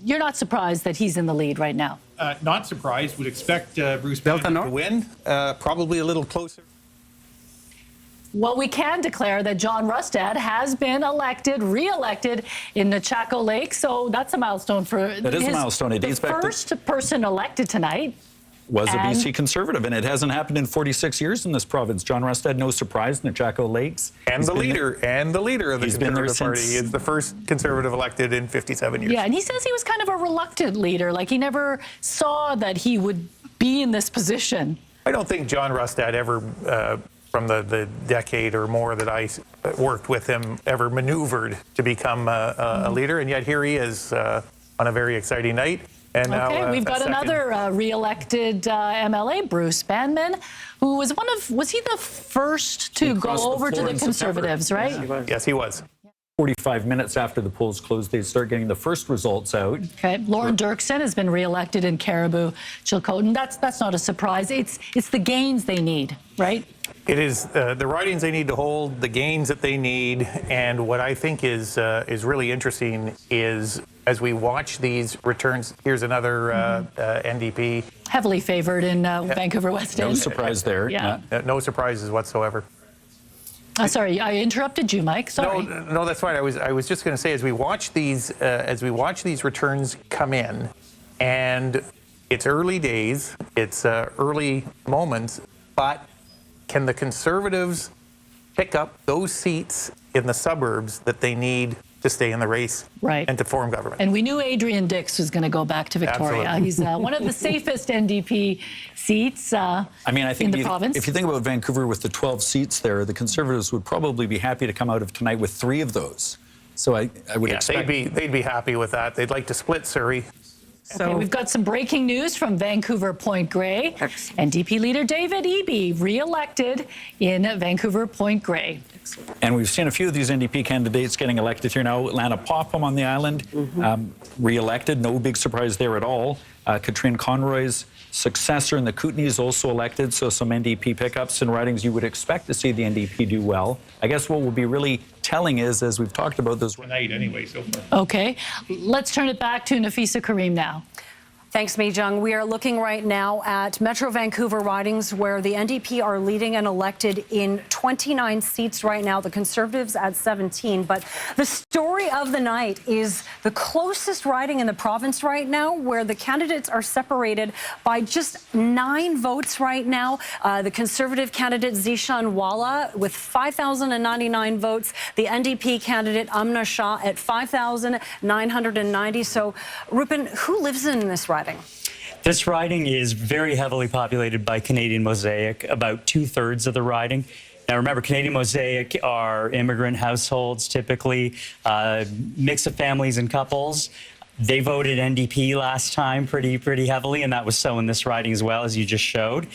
You're not surprised that he's in the lead right now? Not surprised. Would expect Bruce Banman to win. Probably a little closer. Well, we can declare that John Rustad has been re-elected in Nechako Lake, so that's a milestone for That is a milestone. It dates back to first person elected tonight. was a BC Conservative, and it hasn't happened in 46 years in this province. John Rustad, no surprise, Nechako Lakes. And the leader of the Conservative Party since... is the first Conservative elected in 57 years. Yeah, and he says he was kind of a reluctant leader, like he never saw that he would be in this position. I don't think John Rustad ever, from the decade or more that I worked with him, ever maneuvered to become a leader, and yet here he is on a very exciting night. And okay, now, we've got another re-elected MLA, Bruce Banman, who was was he the first to go over to the Conservatives, right? Yes, he was. 45 minutes after the polls closed, they start getting the first results out. Okay, Lauren Dirksen has been re-elected in Caribou, Chilcotin. That's not a surprise. It's the gains they need, right? It is the ridings they need to hold, the gains that they need, and what I think is really interesting is as we watch these returns. Here's another NDP. Heavily favored in Vancouver West End. No surprise there. Yeah. No surprises whatsoever. Sorry, I interrupted you, Mike. Sorry. No, that's fine. I was just going to say as we watch these returns come in, and it's early days, it's early moments, but can the Conservatives pick up those seats in the suburbs that they need to stay in the race and to form government? And we knew Adrian Dix was going to go back to Victoria. Absolutely. He's one of the safest NDP seats I think in the province. If you think about Vancouver with the 12 seats there, the Conservatives would probably be happy to come out of tonight with 3 of those. So I would expect... They'd be happy with that. They'd like to split Surrey. Okay, we've got some breaking news from Vancouver Point Grey. NDP leader David Eby re-elected in Vancouver Point Grey. And we've seen a few of these NDP candidates getting elected here now. Lana Popham on the island, re-elected. No big surprise there at all. Katrine Conroy's successor in the Kootenays also elected, so some NDP pickups and ridings you would expect to see the NDP do well. I guess what will be really telling is, as we've talked about those... Tonight anyway, so far. Okay, let's turn it back to Nafisa Karim now. Thanks, Mi-Jung. We are looking right now at Metro Vancouver ridings where the NDP are leading and elected in 29 seats right now, the Conservatives at 17. But the story of the night is the closest riding in the province right now where the candidates are separated by just 9 votes right now. The Conservative candidate Zishan Walla with 5,099 votes. The NDP candidate Amna Shah at 5,990. So, Rupin, who lives in this riding? This riding is very heavily populated by Canadian Mosaic, about 2/3 of the riding. Now remember, Canadian Mosaic are immigrant households, typically mix of families and couples. They voted NDP last time pretty heavily, and that was so in this riding as well, as you just showed.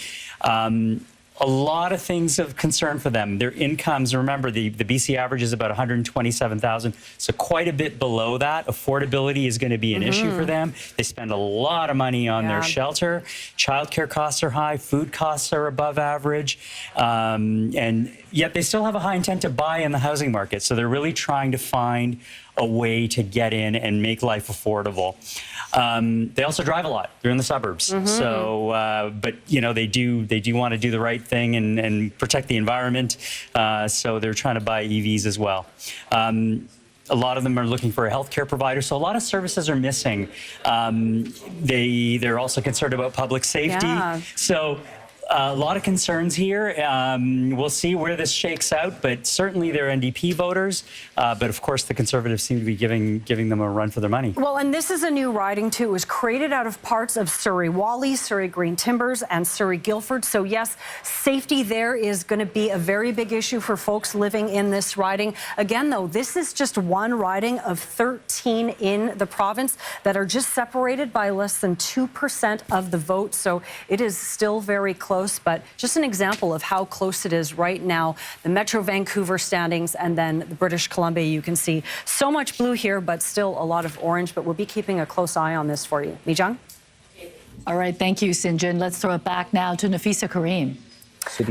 A lot of things of concern for them. Their incomes, remember, the BC average is about $127,000, so quite a bit below that. Affordability is going to be an issue for them. They spend a lot of money on their shelter. Childcare costs are high. Food costs are above average. And yet they still have a high intent to buy in the housing market, so they're really trying to find a way to get in and make life affordable. They also drive a lot. They're in the suburbs. So, but you know, they do want to do the right thing and protect the environment. So they're trying to buy EVs as well. A lot of them are looking for a healthcare provider, so a lot of services are missing. They're also concerned about public safety. So a lot of concerns here. We'll see where this shakes out, but certainly they're NDP voters. But of course, the Conservatives seem to be giving them a run for their money. Well, and this is a new riding too. It was created out of parts of Surrey Wally, Surrey Green Timbers, and Surrey Guildford. So yes, safety there is going to be a very big issue for folks living in this riding. Again, though, this is just one riding of 13 in the province that are just separated by less than 2% of the vote. So it is still very close. But just an example of how close it is right now, the Metro Vancouver standings and then the British Columbia, you can see so much blue here, but still a lot of orange. But we'll be keeping a close eye on this for you. Mi-Jung? All right, thank you, Sinjin. Let's throw it back now to Nafisa Karim.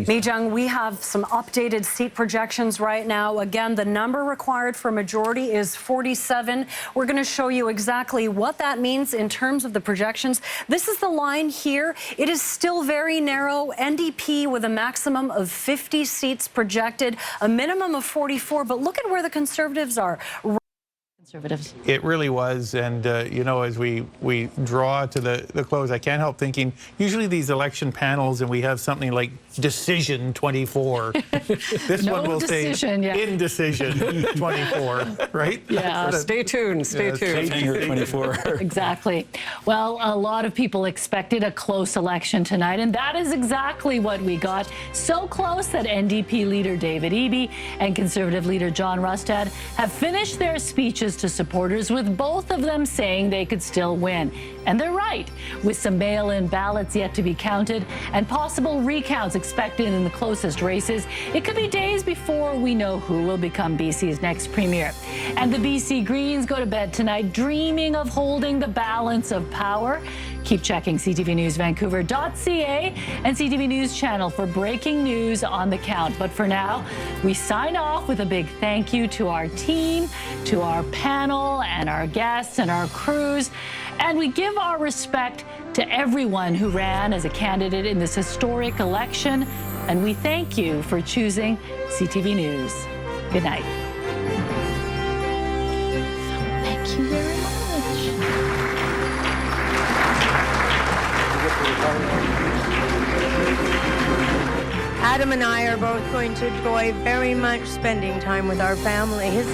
Mi-Jung, we have some updated seat projections right now. Again, the number required for majority is 47. We're going to show you exactly what that means in terms of the projections. This is the line here. It is still very narrow. NDP with a maximum of 50 seats projected, a minimum of 44. But look at where the Conservatives are. Conservatives. It really was, and as we draw to the close, I can't help thinking, usually these election panels and we have something like decision 24. This one will say indecision 24, right? Yeah, stay tuned, stay tuned. Stay tuned 24. Exactly. Well, a lot of people expected a close election tonight, and that is exactly what we got. So close that NDP leader David Eby and Conservative leader John Rustad have finished their speeches to supporters, with both of them saying they could still win. And they're right. With some mail-in ballots yet to be counted and possible recounts expected in the closest races, it could be days before we know who will become BC's next premier. And the BC Greens go to bed tonight dreaming of holding the balance of power. Keep checking ctvnewsvancouver.ca and CTV News channel for breaking news on the count. But for now, we sign off with a big thank you to our team, to our panel and our guests and our crews. And we give our respect to everyone who ran as a candidate in this historic election. And we thank you for choosing CTV News. Good night. Thank you very much. Adam and I are both going to enjoy very much spending time with our families.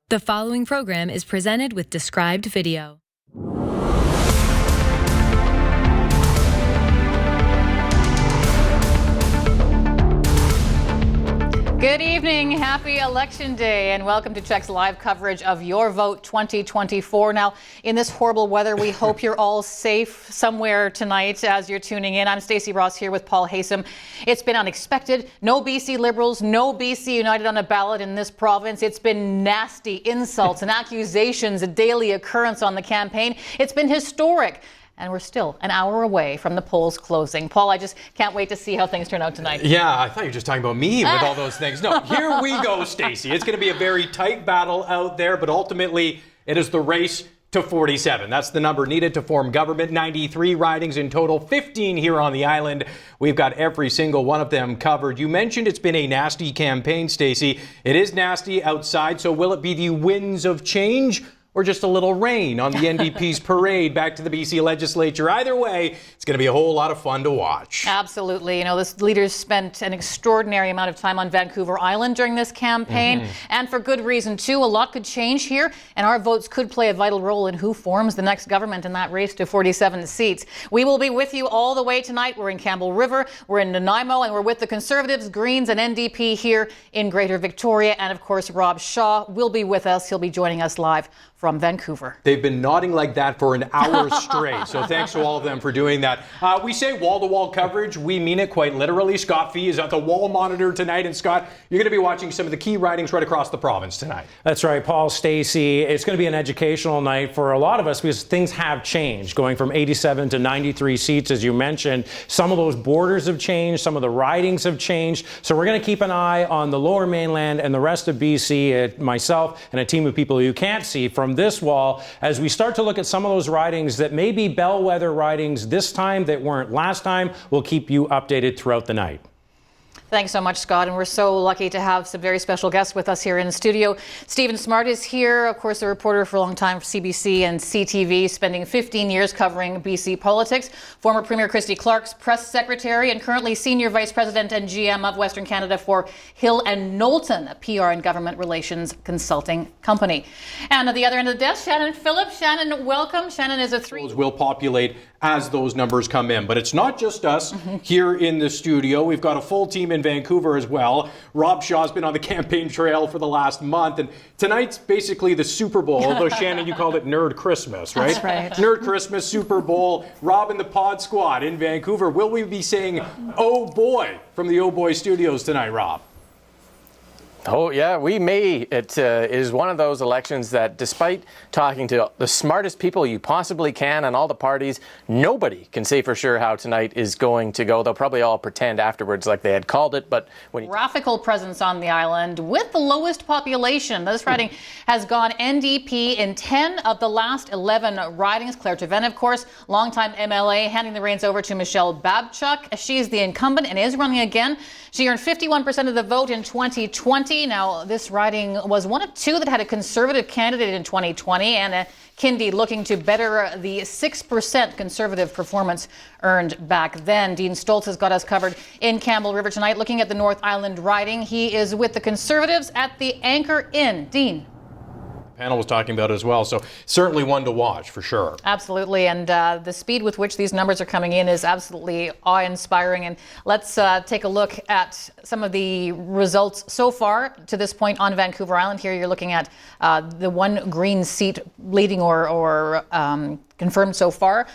The following program is presented with described video. Good evening, happy Election Day, and welcome to CHEK's live coverage of Your Vote 2024. Now, in this horrible weather, we hope you're all safe somewhere tonight as you're tuning in. I'm Stacey Ross here with Paul Haysom. It's been unexpected. No BC Liberals, no BC United on a ballot in this province. It's been nasty insults and accusations, a daily occurrence on the campaign. It's been historic. And we're still an hour away from the polls closing. Paul, I just can't wait to see how things turn out tonight. Yeah, I thought you were just talking about me with all those things. No, here we go, Stacey. It's going to be a very tight battle out there, but ultimately it is the race to 47. That's the number needed to form government. 93 ridings in total, 15 here on the island. We've got every single one of them covered. You mentioned it's been a nasty campaign, Stacey. It is nasty outside, so will it be the winds of change or just a little rain on the NDP's parade back to the BC legislature? Either way, it's going to be a whole lot of fun to watch. Absolutely. You know, the leaders spent an extraordinary amount of time on Vancouver Island during this campaign, and for good reason, too. A lot could change here, and our votes could play a vital role in who forms the next government in that race to 47 seats. We will be with you all the way tonight. We're in Campbell River, we're in Nanaimo, and we're with the Conservatives, Greens, and NDP here in Greater Victoria. And, of course, Rob Shaw will be with us. He'll be joining us live from Vancouver. They've been nodding like that for an hour straight, so thanks to all of them for doing that. We say wall-to-wall coverage. We mean it quite literally. Scott Fee is at the wall monitor tonight, and Scott, you're going to be watching some of the key ridings right across the province tonight. That's right, Paul, Stacey. It's going to be an educational night for a lot of us because things have changed, going from 87 to 93 seats, as you mentioned. Some of those borders have changed. Some of the ridings have changed. So we're going to keep an eye on the Lower Mainland and the rest of BC, myself and a team of people you can't see from this wall, as we start to look at some of those ridings that may be bellwether ridings this time that weren't last time. We'll keep you updated throughout the night. Thanks so much, Scott. And we're so lucky to have some very special guests with us here in the studio. Stephen Smart is here, of course, a reporter for a long time for CBC and CTV, spending 15 years covering BC politics. Former Premier Christy Clark's press secretary and currently Senior Vice President and GM of Western Canada for Hill and Knowlton, a PR and government relations consulting company. And at the other end of the desk, Shannon Phillips. Shannon, welcome. Shannon is a Will populate as those numbers come in. But it's not just us here in the studio. We've got a full team in Vancouver as well. Rob Shaw's been on the campaign trail for the last month, and tonight's basically the Super Bowl, although Shannon, you called it Nerd Christmas, right? That's right. Nerd Christmas, Super Bowl. Rob and the Pod Squad in Vancouver. Will we be saying, oh boy, from the Oh Boy Studios tonight, Rob? Oh, yeah, we may. It is one of those elections that, despite talking to the smartest people you possibly can on all the parties, nobody can say for sure how tonight is going to go. They'll probably all pretend afterwards like they had called it, but when you... Graphical presence on the island with the lowest population. This riding has gone NDP in 10 of the last 11 ridings. Claire Trevena, of course, longtime MLA, handing the reins over to Michelle Babchuk. She's the incumbent and is running again. She earned 51% of the vote in 2020. Now, this riding was one of two that had a Conservative candidate in 2020, and Kindy looking to better the 6% Conservative performance earned back then. Dean Stoltz has got us covered in Campbell River tonight, looking at the North Island riding. He is with the Conservatives at the Anchor Inn. Dean. Panel was talking about it as well, so certainly one to watch for sure. Absolutely, and the speed with which these numbers are coming in is absolutely awe-inspiring. And let's take a look at some of the results so far to this point on Vancouver Island. Here you're looking at the one Green seat leading or confirmed so far.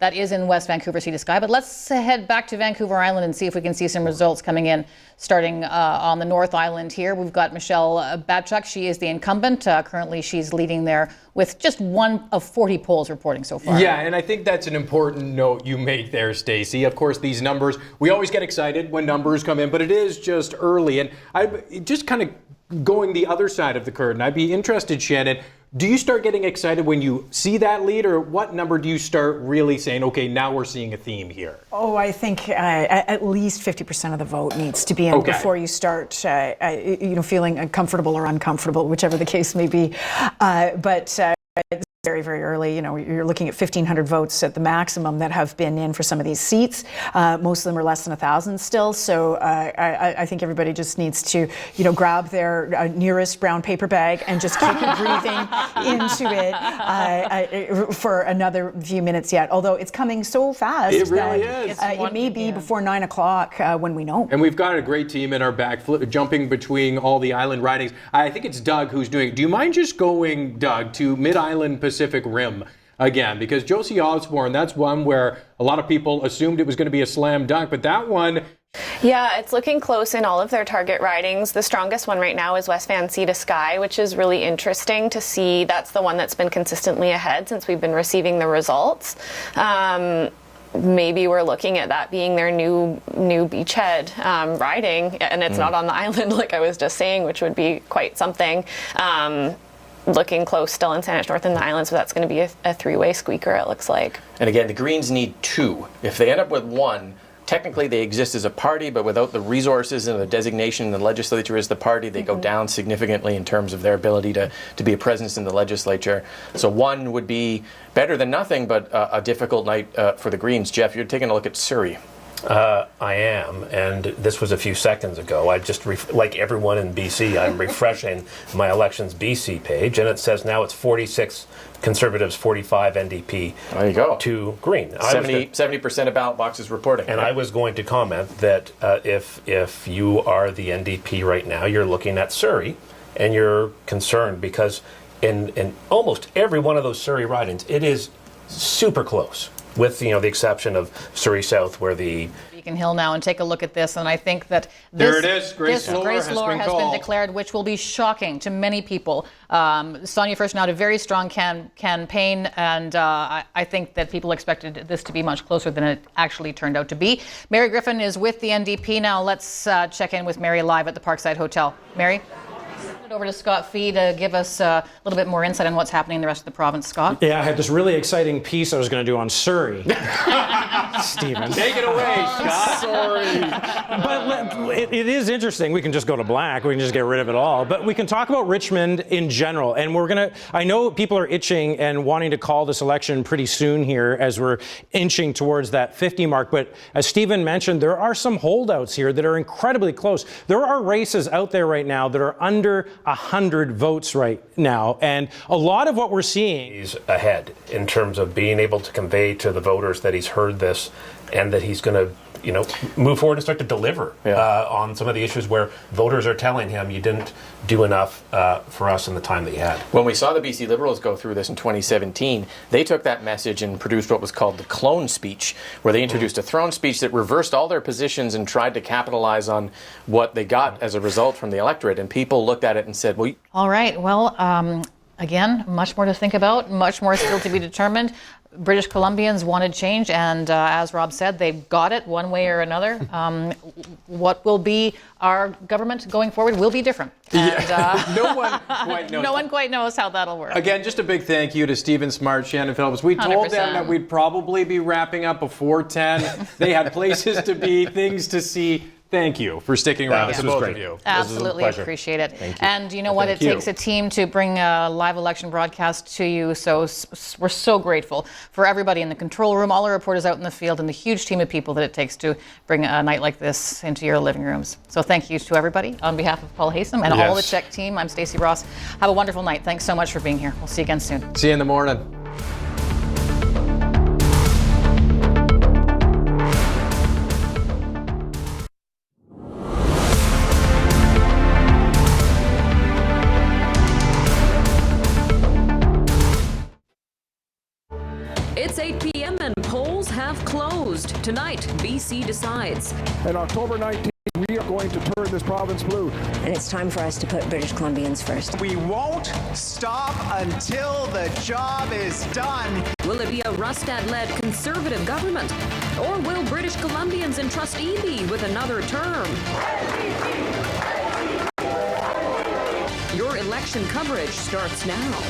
That is in West Vancouver Sea to Sky. But let's head back to Vancouver Island and see if we can see some results coming in. Starting on the North Island here, we've got Michelle Babchuk. She is the incumbent. Currently, she's leading there with just one of 40 polls reporting so far. Yeah, and I think that's an important note you make there, Stacey. Of course, these numbers, we always get excited when numbers come in, but it is just early. And I just kind of going the other side of the curtain, I'd be interested, Shannon, do you start getting excited when you see that lead, or what number do you start really saying, okay, now we're seeing a theme here? Oh, I think at least 50% of the vote needs to be in before you start, feeling comfortable or uncomfortable, whichever the case may be. But it's very, very early. You're looking at 1,500 votes at the maximum that have been in for some of these seats. Most of them are less than 1,000 still. So I think everybody just needs to, grab their nearest brown paper bag and just keep breathing into it for another few minutes yet. Although it's coming so fast. It really is. It may be before 9 o'clock when we know. And we've got a great team in our back, jumping between all the island ridings. I think it's Doug who's doing it. Do you mind just going, Doug, to Mid-Island Pacific Rim again? Because Josie Osborne, that's one where a lot of people assumed it was going to be a slam dunk, but that one... Yeah, it's looking close in all of their target ridings. The strongest one right now is West Van Sea to Sky, which is really interesting to see. That's the one that's been consistently ahead since we've been receiving the results. Maybe we're looking at that being their new beachhead riding, and it's not on the island like I was just saying, which would be quite something. Looking close still in Saanich North and the Island, so that's going to be a three-way squeaker, it looks like. And again, the Greens need 2. If they end up with 1, technically they exist as a party, but without the resources and the designation in the legislature as the party, they go down significantly in terms of their ability to be a presence in the legislature. So 1 would be better than nothing, but a difficult night for the Greens. Jeff, you're taking a look at Surrey. I am, and this was a few seconds ago. I just, like everyone in BC, I'm refreshing my Elections BC page, and it says now it's 46 Conservatives, 45 NDP. There you go. To Green. 70% of ballot boxes reporting. And I was going to comment that if you are the NDP right now, you're looking at Surrey, and you're concerned because in almost every one of those Surrey ridings, it is super close. With the exception of Surrey South, where the Beacon Hill now, and take a look at this, and I think that there it is. Grace Lohr has been declared, which will be shocking to many people. Sonia Furstenau had a very strong campaign, and I think that people expected this to be much closer than it actually turned out to be. Mary Griffin is with the NDP now. Let's check in with Mary live at the Parkside Hotel. Mary? Over to Scott Fee to give us a little bit more insight on what's happening in the rest of the province. Scott? Yeah, I had this really exciting piece I was going to do on Surrey. Stephen. Take it away, Scott. Sorry. But it is interesting. We can just go to black. We can just get rid of it all. But we can talk about Richmond in general. And we're going to, I know people are itching and wanting to call this election pretty soon here as we're inching towards that 50 mark. But as Stephen mentioned, there are some holdouts here that are incredibly close. There are races out there right now that are under 100 votes right now. And a lot of what we're seeing... He's ahead in terms of being able to convey to the voters that he's heard this and that he's going to, you know, move forward and start to deliver on some of the issues where voters are telling him you didn't do enough for us in the time that you had. When we saw the BC Liberals go through this in 2017, they took that message and produced what was called the clone speech, where they introduced a throne speech that reversed all their positions and tried to capitalize on what they got as a result from the electorate. And people looked at it and said, well... All right, well, again, much more to think about, much more still to be determined. British Columbians wanted change, and as Rob said, they've got it one way or another. What will be our government going forward will be different. And, no one quite knows. No one quite knows how that'll work. Again, just a big thank you to Stephen Smart, Shannon Phillips. We told 100%. them that we'd probably be wrapping up before 10. They had places to be, things to see. Thank you for sticking around. This was both great. of you. Absolutely appreciate it. Thank you. And you know what? Thank It you. takes a team to bring a live election broadcast to you. So we're so grateful for everybody in the control room, all our reporters out in the field, and the huge team of people that it takes to bring a night like this into your living rooms. So thank you to everybody on behalf of Paul Haysom and all the CHEK team. I'm Stacey Ross. Have a wonderful night. Thanks so much for being here. We'll see you again soon. See you in the morning. It's 8 p.m. and polls have closed. Tonight, BC decides. And October 19th, we are going to turn this province blue. And it's time for us to put British Columbians first. We won't stop until the job is done. Will it be a Rustad-led Conservative government? Or will British Columbians entrust Eby with another term? Your election coverage starts now.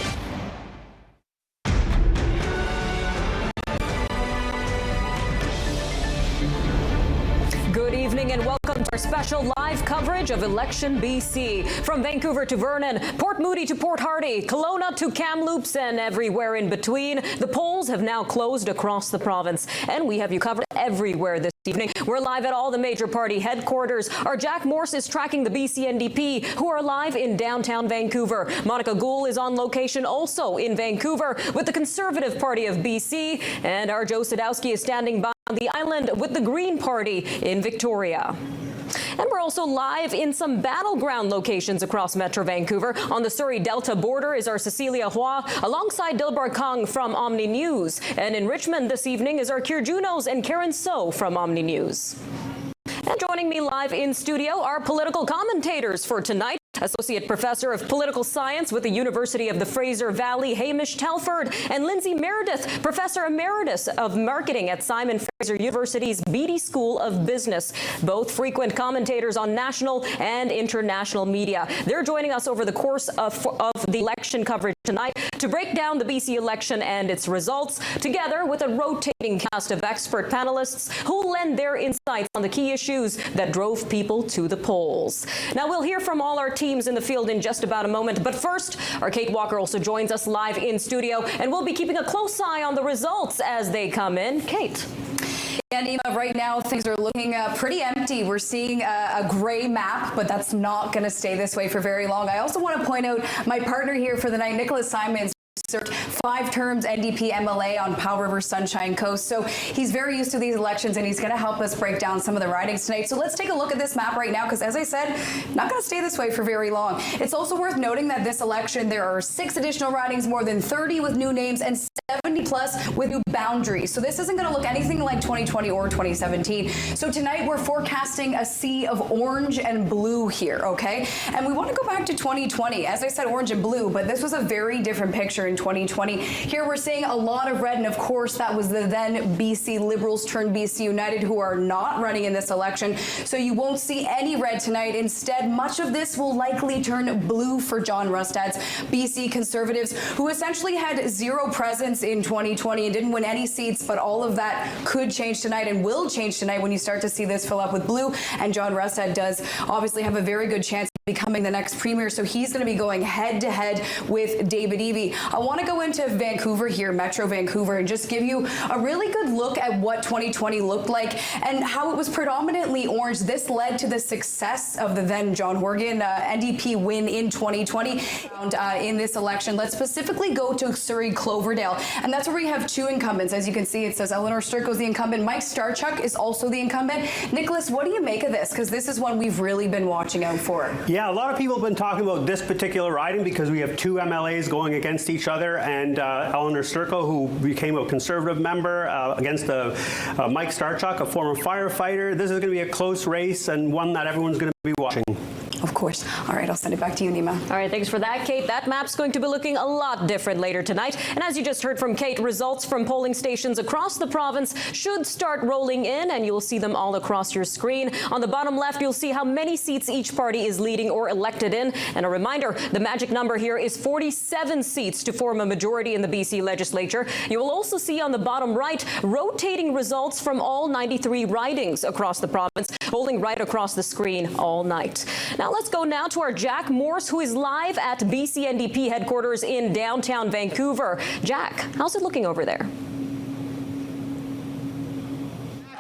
Good evening and welcome to our special live coverage of Election BC. From Vancouver to Vernon, Port Moody to Port Hardy, Kelowna to Kamloops and everywhere in between, the polls have now closed across the province. And we have you covered everywhere this evening. We're live at all the major party headquarters. Our Jack Morse is tracking the BC NDP, who are live in downtown Vancouver. Monica Gould is on location also in Vancouver with the Conservative Party of BC. And our Joe Sadowski is standing by on the island with the Green Party in Victoria. And we're also live in some battleground locations across Metro Vancouver. On the Surrey Delta border is our Cecilia Hua alongside Dilbar Kang from Omni News. And in Richmond this evening is our Kier Junos and Karen So from Omni News. And joining me live in studio are political commentators for tonight. Associate Professor of Political Science with the University of the Fraser Valley, Hamish Telford, and Lindsay Meredith, Professor Emeritus of Marketing at Simon Fraser University's Beatty School of Business, both frequent commentators on national and international media. They're joining us over the course of the election coverage tonight to break down the BC election and its results, together with a rotating cast of expert panelists who lend their insights on the key issues that drove people to the polls. Now, we'll hear from all our teams in the field in just about a moment, but first, our Kate Walker also joins us live in studio, and we'll be keeping a close eye on the results as they come in. Kate. And Ema, right now things are looking pretty empty. We're seeing a gray map, but that's not going to stay this way for very long. I also want to point out my partner here for the night, Nicholas Simons, served 5 terms NDP MLA on Powell River Sunshine Coast. So he's very used to these elections, and he's going to help us break down some of the ridings tonight. So let's take a look at this map right now, because as I said, not going to stay this way for very long. It's also worth noting that this election, there are 6 additional ridings, more than 30 with new names, and 70 plus with new boundaries. So this isn't going to look anything like 2020 or 2017. So tonight we're forecasting a sea of orange and blue here, okay? And we want to go back to 2020. As I said, orange and blue, but this was a very different picture in 2020. Here we're seeing a lot of red, and of course that was the then BC Liberals turned BC United, who are not running in this election. So you won't see any red tonight. Instead, much of this will likely turn blue for John Rustad's BC Conservatives, who essentially had 0 presence in 2020 and didn't win any seats, but all of that could change tonight and will change tonight when you start to see this fill up with blue. And John Rustad does obviously have a very good chance becoming the next premier, so he's going to be going head-to-head with David Eby. I want to go into Vancouver here, Metro Vancouver, and just give you a really good look at what 2020 looked like and how it was predominantly orange. This led to the success of the then John Horgan NDP win in 2020 in this election. Let's specifically go to Surrey Cloverdale, and that's where we have two incumbents. As you can see, it says Eleanor Sturco's the incumbent. Mike Starchuk is also the incumbent. Nicholas, what do you make of this? Because this is one we've really been watching out for. Yeah, a lot of people have been talking about this particular riding because we have two MLAs going against each other, and Eleanor Sturco, who became a Conservative member, against Mike Starchuk, a former firefighter. This is going to be a close race and one that everyone's going to be watching. Of course. All right, I'll send it back to you, Nima. All right, thanks for that, Kate. That map's going to be looking a lot different later tonight. And as you just heard from Kate, results from polling stations across the province should start rolling in, and you'll see them all across your screen. On the bottom left, you'll see how many seats each party is leading or elected in. And a reminder, the magic number here is 47 seats to form a majority in the BC legislature. You will also see on the bottom right, rotating results from all 93 ridings across the province, rolling right across the screen all night. Now let's go now to our Jack Morse, who is live at BC NDP headquarters in downtown Vancouver. Jack, how's it looking over there?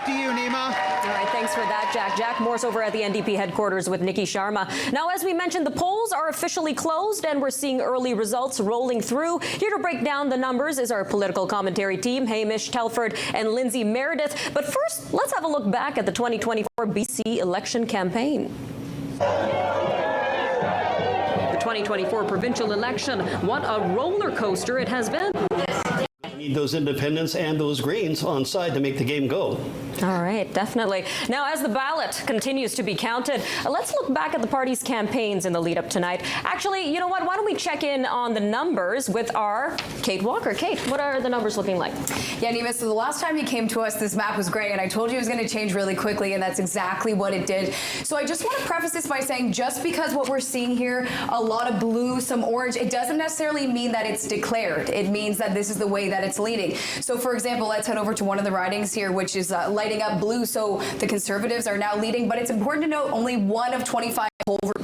To you, Nima. All right, thanks for that, Jack. Jack Morse over at the NDP headquarters with Nikki Sharma. Now, as we mentioned, the polls are officially closed, and we're seeing early results rolling through. Here to break down the numbers is our political commentary team, Hamish Telford and Lindsay Meredith. But first, let's have a look back at the 2024 BC election campaign. The 2024 provincial election, what a roller coaster it has been. Need those independents and those Greens on side to make the game go. All right, definitely. Now, as the ballot continues to be counted, let's look back at the party's campaigns in the lead up tonight. Actually, you know what? Why don't we check in on the numbers with our Kate Walker. Kate, what are the numbers looking like? Yeah, Nima, so the last time you came to us, this map was great, and I told you it was going to change really quickly, and that's exactly what it did. So I just want to preface this by saying just because what we're seeing here, a lot of blue, some orange, it doesn't necessarily mean that it's declared. It means that this is the way that it's leading. So, for example, let's head over to one of the ridings here, which is lighting up blue. So the Conservatives are now leading, but it's important to note only one of 25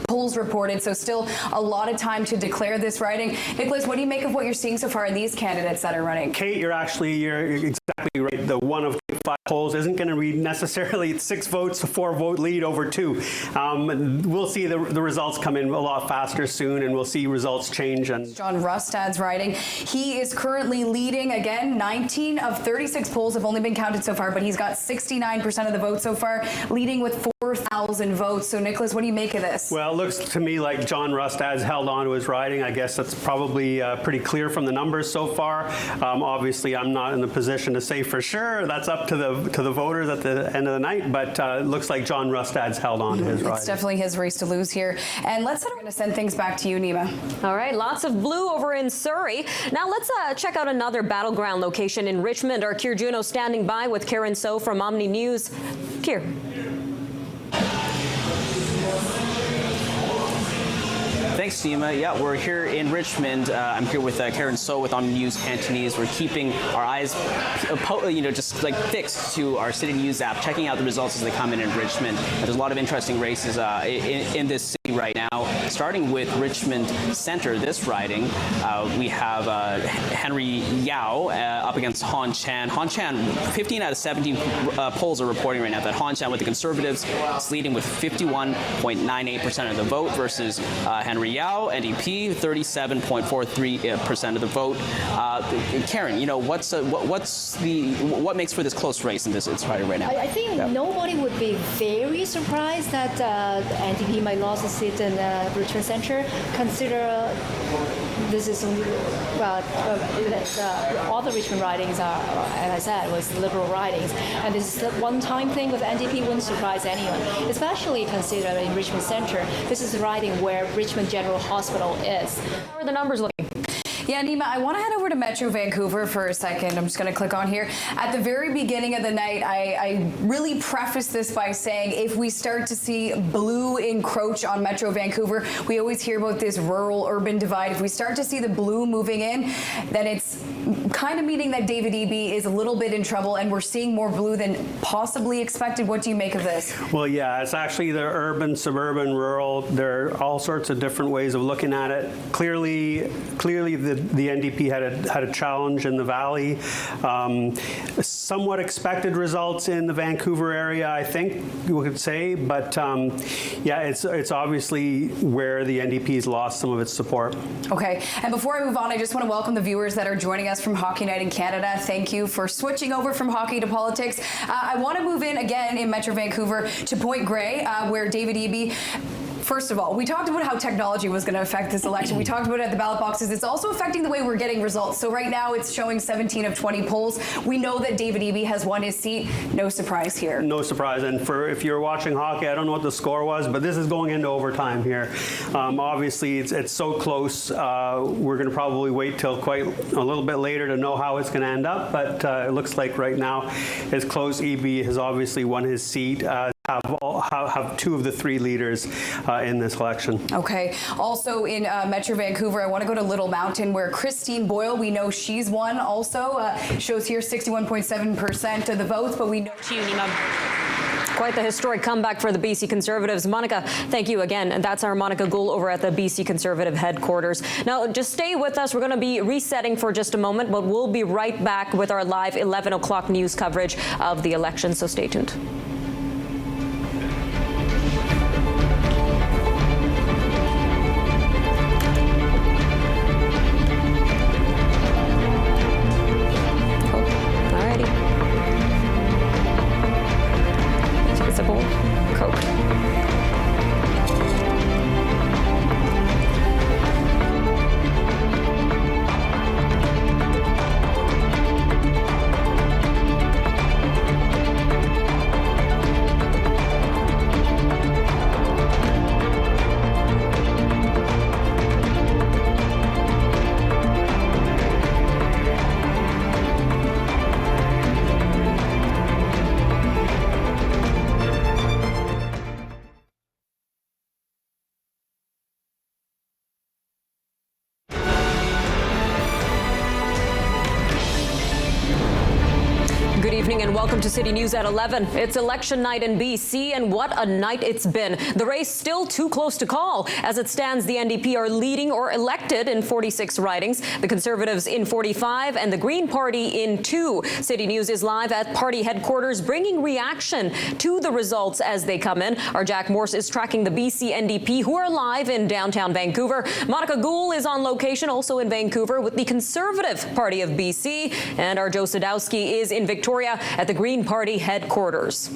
polls reported, so still a lot of time to declare this riding. Nicholas, what do you make of what you're seeing so far in these candidates that are running? Kate, you're exactly right. The one of 5 polls isn't going to be necessarily 6 votes, a 4-vote lead over 2. We'll see the results come in a lot faster soon, and we'll see results change. And John Rustad's riding. He is currently leading again. 19 of 36 polls have only been counted so far, but he's got 69% of the vote so far, leading with 4,000 votes. So, Nicholas, what do you make of this? Well, it looks to me like John Rustad's held on to his riding. I guess that's probably pretty clear from the numbers so far. Obviously, I'm not in the position to say for sure. That's up to the voters at the end of the night. But it looks like John Rustad's held on to his riding. It's definitely his race to lose here. And we're going to send things back to you, Nima. All right, lots of blue over in Surrey. Now let's check out another battleground location in Richmond. Our Kier Juno standing by with Karen So from Omni News. Kier. Thanks, Nima. Yeah, we're here in Richmond. I'm here with Karen So with Omni News Cantonese. We're keeping our eyes, just like fixed to our CityNews app, checking out the results as they come in Richmond. There's a lot of interesting races in this city right now. Starting with Richmond Center, this riding, we have Henry Yao up against Han Chan. Han Chan, 15 out of 17 polls are reporting right now that Han Chan with the Conservatives is leading with 51.98% of the vote versus Henry Yao, NDP, 37.43% of the vote. Karen, what makes for this close race in this riding right now? I think nobody would be very surprised that NDP might lose a seat in Richmond Center. Consider this is only all the Richmond ridings are, as I said, was liberal ridings, and this is a one-time thing with NDP. Wouldn't surprise anyone, especially consider in Richmond Center. This is a riding where Richmond General Hospital is. How are the numbers looking? Yeah, Nima, I want to head over to Metro Vancouver for a second. I'm just going to click on here. At the very beginning of the night, I really prefaced this by saying if we start to see blue encroach on Metro Vancouver, we always hear about this rural-urban divide. If we start to see the blue moving in, then it's kind of meaning that David Eby is a little bit in trouble, and we're seeing more blue than possibly expected. What do you make of this? Well, yeah, it's actually the urban, suburban, rural. There are all sorts of different ways of looking at it. Clearly, the NDP had a challenge in the Valley. Somewhat expected results in the Vancouver area, I think you could say, but yeah, it's obviously where the NDP's lost some of its support. Okay, and before I move on, I just want to welcome the viewers that are joining us from Hockey Night in Canada. Thank you for switching over from hockey to politics. I want to move in again in Metro Vancouver to Point Grey, where David Eby. First of all, we talked about how technology was going to affect this election. We talked about it at the ballot boxes. It's also affecting the way we're getting results. So right now it's showing 17 of 20 polls. We know that David Eby has won his seat. No surprise here. No surprise. And if you're watching hockey, I don't know what the score was, but this is going into overtime here. Obviously, it's so close. We're going to probably wait till quite a little bit later to know how it's going to end up. But it looks like right now it's close. Eby has obviously won his seat. Have two of the three leaders in this election. Okay. Also in Metro Vancouver, I want to go to Little Mountain, where Christine Boyle, we know she's won also. Shows here 61.7% of the votes, but we know Quite the historic comeback for the BC Conservatives. Monica, thank you again. And that's our Monica Gould over at the BC Conservative headquarters. Now, just stay with us. We're going to be resetting for just a moment, but we'll be right back with our live 11 o'clock news coverage of the election, so stay tuned. Good evening and welcome to City News at 11. It's election night in BC, and what a night it's been. The race still too close to call. As it stands, the NDP are leading or elected in 46 ridings, the Conservatives in 45, and the Green Party in 2. City News is live at party headquarters, bringing reaction to the results as they come in. Our Jack Morse is tracking the BC NDP, who are live in downtown Vancouver. Monica Gould is on location, also in Vancouver, with the Conservative Party of BC, and our Joe Sadowski is in Victoria at the Green Party headquarters.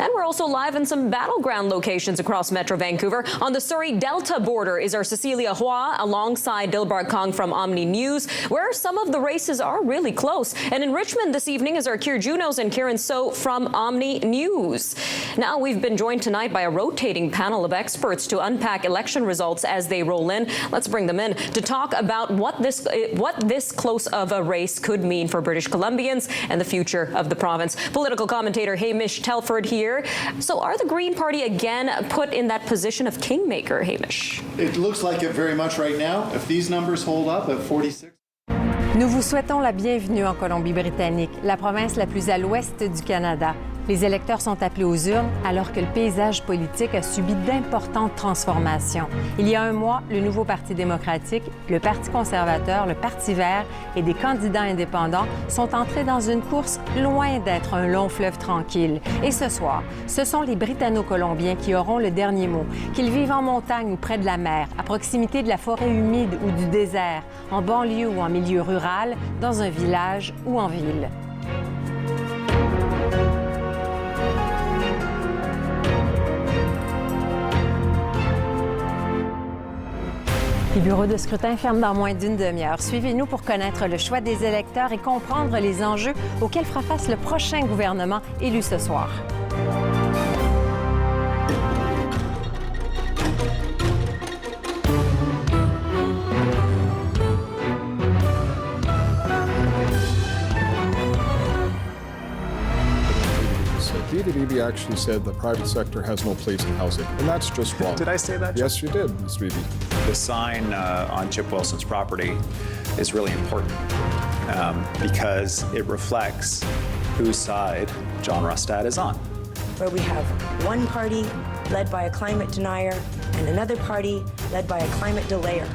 And we're also live in some battleground locations across Metro Vancouver. On the Surrey Delta border is our Cecilia Hua alongside Dilbar Kong from Omni News, where some of the races are really close. And in Richmond this evening is our Kier Junos and Karen So from Omni News. Now, we've been joined tonight by a rotating panel of experts to unpack election results as they roll in. Let's bring them in to talk about what this close of a race could mean for British Columbians and the future of the province. Political commentator Hamish Telford here. So are the Green Party again put in that position of kingmaker, Hamish? It looks like it very much right now. If these numbers hold up at 46. Nous vous souhaitons la bienvenue en Colombie-Britannique, la province la plus à l'ouest du Canada. Les électeurs sont appelés aux urnes alors que le paysage politique a subi d'importantes transformations. Il y a un mois, le nouveau Parti démocratique, le Parti conservateur, le Parti vert et des candidats indépendants sont entrés dans une course loin d'être un long fleuve tranquille. Et ce soir, ce sont les Britanno-Colombiens qui auront le dernier mot. Qu'ils vivent en montagne ou près de la mer, à proximité de la forêt humide ou du désert, en banlieue ou en milieu rural, dans un village ou en ville. Les bureaux de scrutin ferment dans moins d'une demi-heure. Suivez-nous pour connaître le choix des électeurs et comprendre les enjeux auxquels fera face le prochain gouvernement élu ce soir. Eby actually said the private sector has no place in housing, and that's just wrong. Did I say that? Yes, you did, Mr. Eby. The sign on Chip Wilson's property is really important because it reflects whose side John Rustad is on. Where we have one party led by a climate denier and another party led by a climate delayer.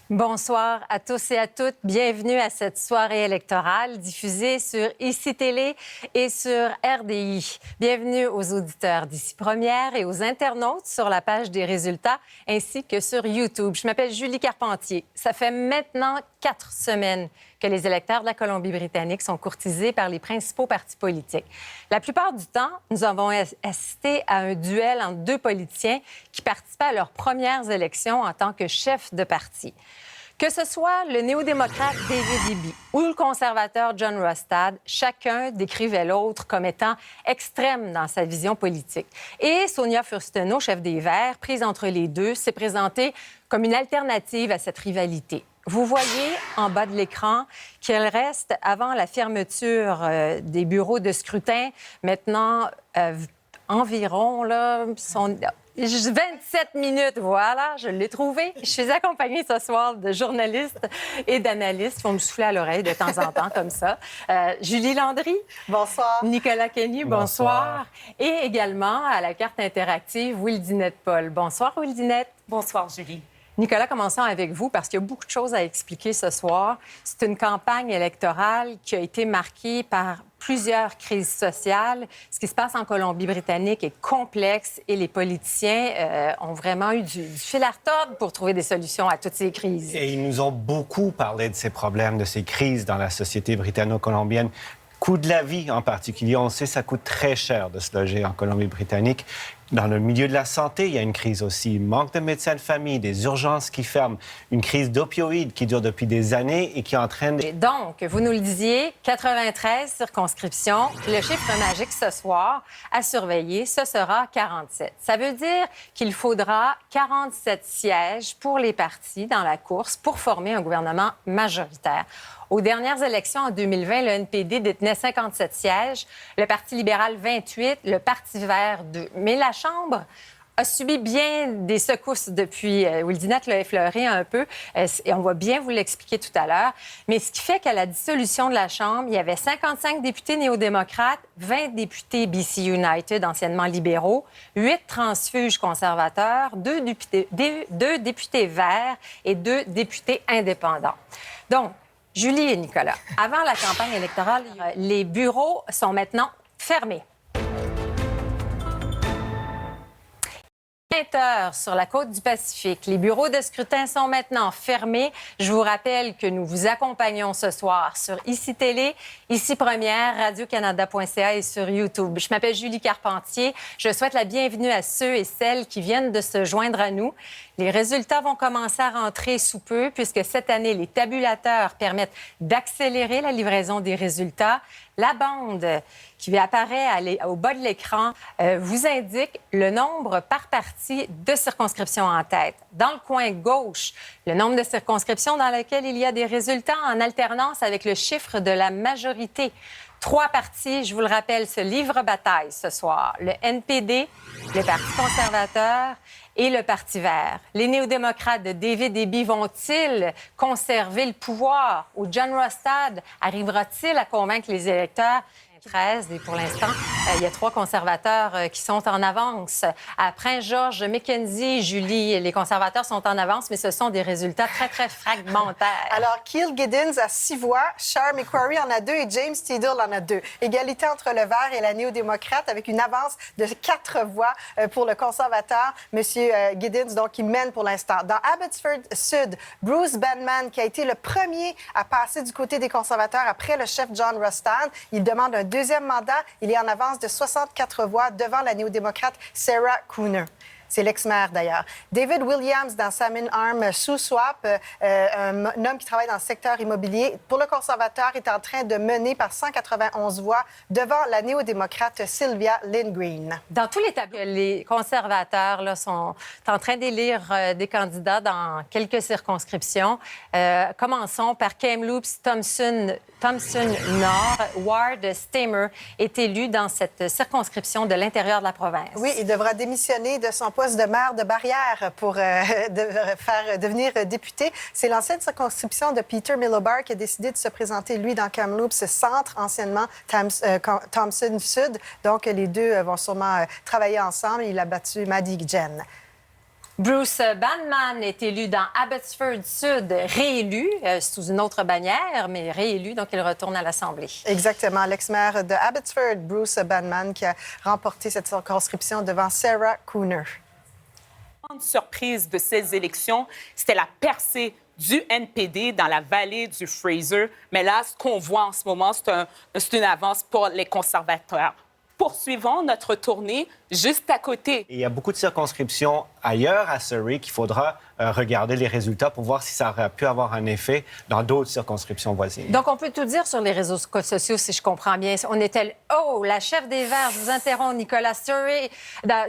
Bonsoir à tous et à toutes. Bienvenue à cette soirée électorale diffusée sur ICI Télé et sur RDI. Bienvenue aux auditeurs d'ICI Première et aux internautes sur la page des résultats ainsi que sur YouTube. Je m'appelle Julie Carpentier. Ça fait maintenant 4 semaines que les électeurs de la Colombie-Britannique sont courtisés par les principaux partis politiques. La plupart du temps, nous avons assisté à un duel entre 2 politiciens qui participaient à leurs premières élections en tant que chefs de parti. Que ce soit le néo-démocrate David Eby ou le conservateur John Rustad, chacun décrivait l'autre comme étant extrême dans sa vision politique. Et Sonia Furstenau, chef des Verts, prise entre les deux, s'est présentée comme une alternative à cette rivalité. Vous voyez en bas de l'écran qu'il reste, avant la fermeture des bureaux de scrutin, maintenant environ 27 minutes, voilà, je l'ai trouvé. Je suis accompagnée ce soir de journalistes et d'analystes qui vont me souffler à l'oreille de temps en temps comme ça. Julie Landry. Bonsoir. Nicolas Kenny, bonsoir. Et également à la carte interactive, Wildinette Paul. Bonsoir, Wildinette. Bonsoir, Julie. Nicolas, commençons avec vous parce qu'il y a beaucoup de choses à expliquer ce soir. C'est une campagne électorale qui a été marquée par plusieurs crises sociales. Ce qui se passe en Colombie-Britannique est complexe et les politiciens ont vraiment eu du fil à retordre pour trouver des solutions à toutes ces crises. Et ils nous ont beaucoup parlé de ces problèmes, de ces crises dans la société britanno-colombienne. Coût de la vie en particulier, on sait que ça coûte très cher de se loger en Colombie-Britannique. Dans le milieu de la santé, il y a une crise aussi. Manque de médecins de famille, des urgences qui ferment, une crise d'opioïdes qui dure depuis des années et qui entraîne... Donc, vous nous le disiez, 93 circonscriptions. Le chiffre magique ce soir à surveiller, ce sera 47. Ça veut dire qu'il faudra 47 sièges pour les partis dans la course pour former un gouvernement majoritaire. Aux dernières élections en 2020, le NPD détenait 57 sièges, le Parti libéral 28, le Parti vert 2. Mais la Chambre a subi bien des secousses depuis. Wildinette l'a effleuré un peu et on va bien vous l'expliquer tout à l'heure. Mais ce qui fait qu'à la dissolution de la Chambre, il y avait 55 députés néo-démocrates, 20 députés BC United, anciennement libéraux, 8 transfuges conservateurs, 2 députés verts et 2 députés indépendants. Donc, Julie et Nicolas, avant la campagne électorale, les bureaux sont maintenant fermés. 20h sur la côte du Pacifique. Les bureaux de scrutin sont maintenant fermés. Je vous rappelle que nous vous accompagnons ce soir sur ICI Télé, ICI Première, radiocanada.ca et sur YouTube. Je m'appelle Julie Carpentier. Je souhaite la bienvenue à ceux et celles qui viennent de se joindre à nous. Les résultats vont commencer à rentrer sous peu puisque cette année, les tabulateurs permettent d'accélérer la livraison des résultats. La bande qui apparaît au bas de l'écran vous indique le nombre par parti de circonscriptions en tête. Dans le coin gauche, le nombre de circonscriptions dans lesquelles il y a des résultats en alternance avec le chiffre de la majorité. 3 partis, je vous le rappelle, se livrent bataille ce soir. Le NPD, le Parti conservateur et le Parti vert. Les néo-démocrates de David Eby vont-ils conserver le pouvoir? Ou John Rustad arrivera-t-il à convaincre les électeurs? 13 et pour l'instant, il y a 3 conservateurs qui sont en avance. À Prince-Georges, McKenzie, Julie, les conservateurs sont en avance, mais ce sont des résultats très, très fragmentaires. Alors, Keith Giddens a 6 voix, Shar McQuarrie en a 2 et James Steedle en a 2. Égalité entre le Vert et la néo-démocrate avec une avance de 4 voix pour le conservateur, M. Giddens, donc, qui mène pour l'instant. Dans Abbotsford Sud, Bruce Banman, qui a été le premier à passer du côté des conservateurs après le chef John Rustad, il demande un deuxième mandat. Il est en avance de 64 voix devant la néo-démocrate Sarah Cooner. C'est l'ex-maire d'ailleurs. David Williams dans Salmon Arm sous swap, un homme qui travaille dans le secteur immobilier, pour le conservateur, est en train de mener par 191 voix devant la néo-démocrate Sylvia Lindgreen. Dans tous les tableaux, les conservateurs là, sont en train d'élire des candidats dans quelques circonscriptions. Commençons par Kamloops, Thompson Nord. Ward Stamer est élu dans cette circonscription de l'intérieur de la province. Oui, il devra démissionner de son poste de maire de Barrière pour faire devenir député. C'est l'ancienne circonscription de Peter Milobar qui a décidé de se présenter, lui, dans Kamloops Centre, anciennement Thompson Sud. Donc, les deux vont sûrement travailler ensemble. Il a battu Maddie Jen. Bruce Banman est élu dans Abbotsford Sud, réélu sous une autre bannière, mais réélu, donc il retourne à l'Assemblée. Exactement. L'ex-maire de Abbotsford, Bruce Banman, qui a remporté cette circonscription devant Sarah Cooner. La grande surprise de ces élections, c'était la percée du NPD dans la vallée du Fraser. Mais là, ce qu'on voit en ce moment, c'est une avance pour les conservateurs. Poursuivons notre tournée juste à côté. Et il y a beaucoup de circonscriptions ailleurs à Surrey qu'il faudra regarder les résultats pour voir si ça aurait pu avoir un effet dans d'autres circonscriptions voisines. Donc, on peut tout dire sur les réseaux sociaux, si je comprends bien. On était... Oh, la chef des Verts, je vous interromps, Nicolas Surrey,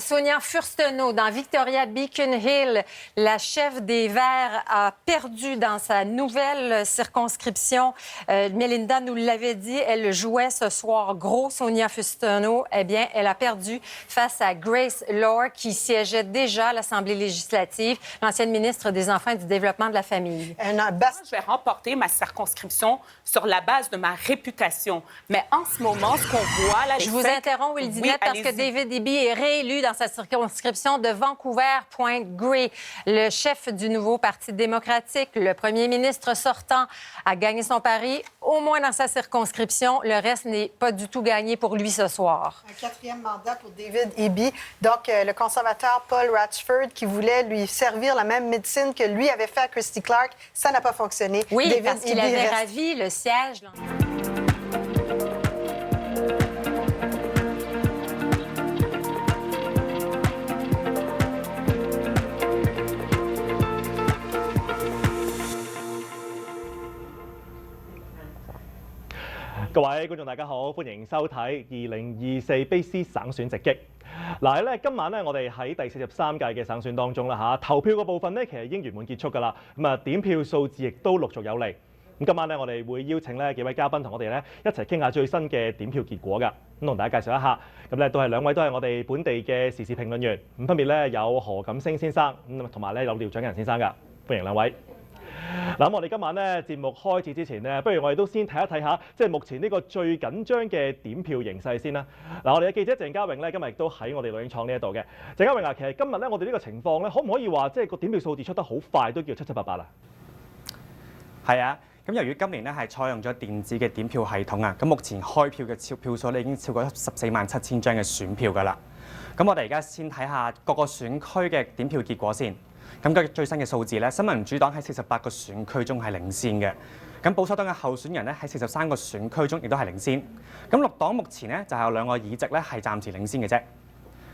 Sonia Furstenau, dans Victoria Beacon Hill. La chef des Verts a perdu dans sa nouvelle circonscription. Melinda nous l'avait dit, elle jouait ce soir gros, Sonia Furstenau. Eh bien, elle a perdu face à Grace Lore, qui siégeait déjà à l'Assemblée législative, l'ancienne ministre des Enfants et du Développement de la Famille. Je vais remporter ma circonscription sur la base de ma réputation. Mais en ce moment, ce qu'on voit... Là, je vous interromps, Will Dinette, parce que David Eby est réélu dans sa circonscription de Vancouver-Pointe-Grey. Le chef du nouveau Parti démocratique, le premier ministre sortant, a gagné son pari, au moins dans sa circonscription. Le reste n'est pas du tout gagné pour lui ce soir. Un quatrième mandat pour David Eby. Donc, le conservateur Paul Ratchford, qui voulait lui servir la même médecine que lui avait fait à Christy Clark, ça n'a pas fonctionné. Oui, David parce qu'il Eby avait ravi le siège.各位觀眾大家好，歡迎收睇2024卑詩省選直擊。嗱咧，今晚咧我哋喺第43屆嘅省選當中啦嚇，投票嘅部分咧其實已經圓滿結束㗎啦。咁啊點票數字亦都陸續有嚟。咁今晚咧我哋會邀請咧幾位嘉賓同我哋咧一齊傾下最新嘅點票結果㗎。咁同大家介紹一下，咁咧兩位都係我哋本地嘅時事評論員，咁分別咧有何錦星先生咁同埋咧有廖長仁先生㗎，歡迎兩位。嗱，我哋今晚咧節目開始之前咧，不如我哋都先睇一睇下，即係目前呢個最緊張嘅點票形勢先啦。嗱，我哋嘅記者鄭家榮咧，今日亦都喺我哋錄影廠呢一度嘅。鄭家榮啊，其實今日咧我哋呢個情況咧，可唔可以話即係個點票數字出得好快，都叫七七八八啊？係啊，咁由於今年咧係採用咗電子嘅點票系統啊，咁目前開票嘅票數咧已經超過147000張嘅選票㗎啦。咁我哋而家先睇下各個選區嘅點票結果先。咁嘅最新嘅數字咧，新民主黨喺48個選區中係領先嘅。咁保守黨嘅候選人咧喺43個選區中亦都係領先。咁綠黨目前咧就係有2個議席咧係暫時領先嘅啫。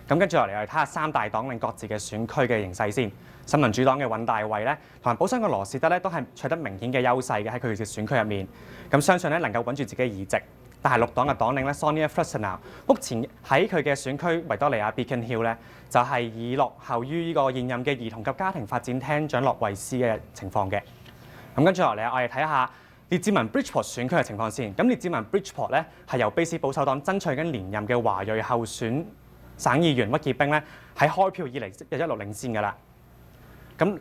咁跟住落嚟，我哋睇下三大黨領各自嘅選區嘅形勢先。新民主黨嘅尹大衛咧，同埋保守黨嘅羅士德咧都係取得明顯嘅優勢嘅喺佢哋嘅選區入面。咁相信咧能夠穩住自己嘅議席。但係綠黨嘅黨領咧 Sonia Furstenau， 目前喺佢嘅選區維多利亞 Beacon Hill 咧，就係以落後於呢個現任嘅兒童及家庭發展廳長洛維斯嘅情況嘅。咁跟住落嚟，我哋睇下列治文 Bridgeport 選區嘅情況先。咁列治文 Bridgeport 咧係由卑詩保守黨爭取緊連任嘅華裔候選省議員屈傑冰咧喺開票以嚟一路領先㗎啦。咁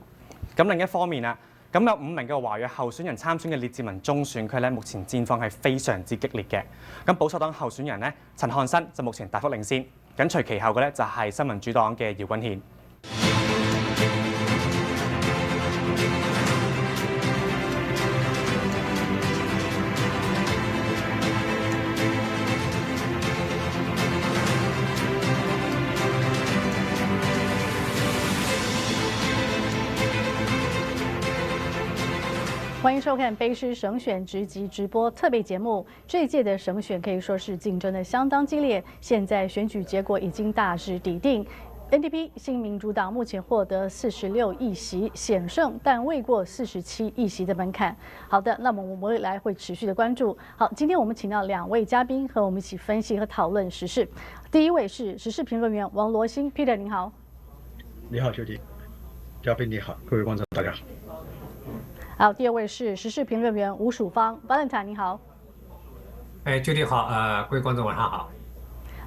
另一方面啊。咁有5名嘅華裔候選人參選嘅列治文中選區咧，目前戰況係非常之激烈嘅。咁保守黨候選人咧，陳漢生就目前大幅領先，緊隨其後嘅咧就係新民主黨嘅姚君憲。欢迎收看卑詩省選直擊直播特別節目。這一屆的省選可以說是競爭得相當激烈，現在選舉結果已經大致底定。NDP 新民主党目前获得46议席，险胜，但未过47议席的门槛。好的，那么我们未来会持续的关注。好，今天我们请到2位嘉宾和我们一起分析和讨论时事。第一位是时事评论员王罗新 Peter， 您好。你好，秋婷，嘉宾你好，各位观众大家好。好，第二位是时事评论员吴曙芳 Valentine， 你好。秋婷好，各位观众晚上好。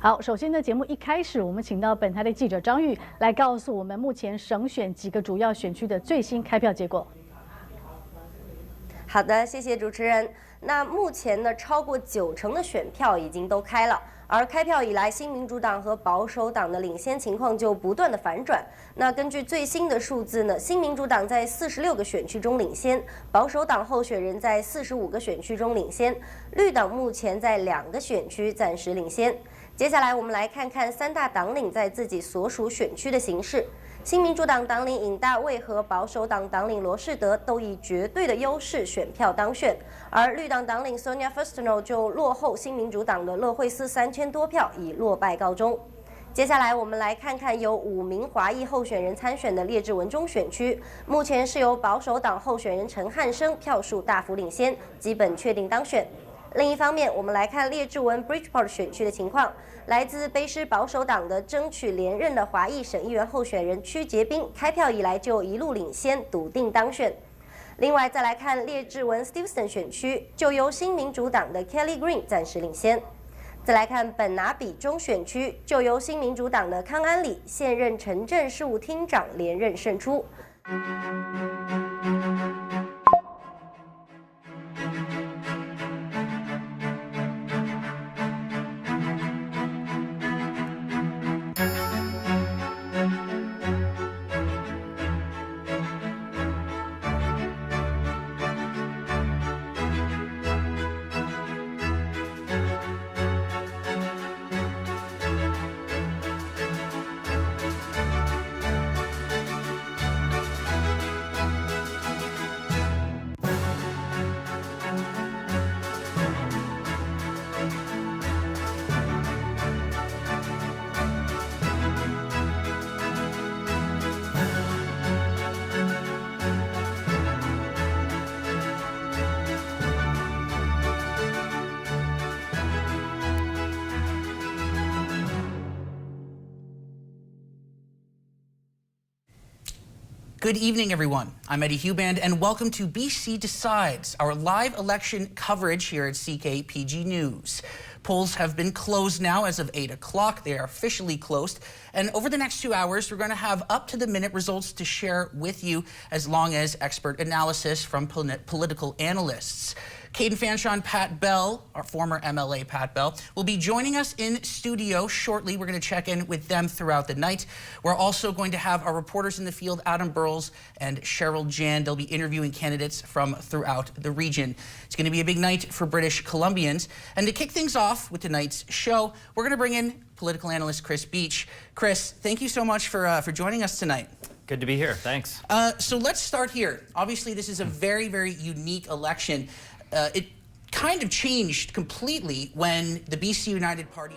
好，首先呢，节目一开始，我们请到本台的记者张玉来告诉我们目前省选几个主要选区的最新开票结果。好的，谢谢主持人。那目前呢，超过90%的选票已经都开了，而开票以来，新民主党和保守党的领先情况就不断的反转。那根据最新的数字呢，新民主党在46个选区中领先，保守党候选人在45个选区中领先，绿党目前在2个选区暂时领先。接下来我们来看看3大党领在自己所属选区的形势。新民主党党领尹大卫和保守党党领罗士德都以绝对的优势选票当选，而绿党党领 Sonia Furstenau 就落后新民主党的勒惠斯3000多票，以落败告终。接下来我们来看看由5名华裔候选人参选的列治文中选区，目前是由保守党候选人陈汉生票数大幅领先，基本确定当选。另一方面，我们来看列治文 Bridgeport 选区的情况。来自卑诗保守党的争取连任的华裔省议员候选人屈杰斌，开票以来就一路领先，笃定当选。另外，再来看列治文 Steveston 选区，就由新民主党的 Kelly Green 暂时领先。再来看本拿比中选区，就由新民主党的康安里现任城镇事务厅长连任胜出。Good evening, everyone. I'm Eddie Huband, and welcome to BC Decides, our live election coverage here at CKPG News. Polls have been closed now as of 8 o'clock. They are officially closed. And over the next 2 hours, we're going to have up-to-the-minute results to share with you, as long as expert analysis from political analysts. Caden Fanshawe, Pat Bell, our former MLA Pat Bell, will be joining us in studio shortly. We're going to check in with them throughout the night. We're also going to have our reporters in the field, Adam Burles and Cheryl Jan. They'll be interviewing candidates from throughout the region. It's going to be a big night for British Columbians. And to kick things off with tonight's show, we're going to bring in political analyst Chris Beach. Chris, thank you so much for joining us tonight. Good to be here. Thanks. So let's start here. Obviously, this is a very, very unique election. It kind of changed completely when the BC United Party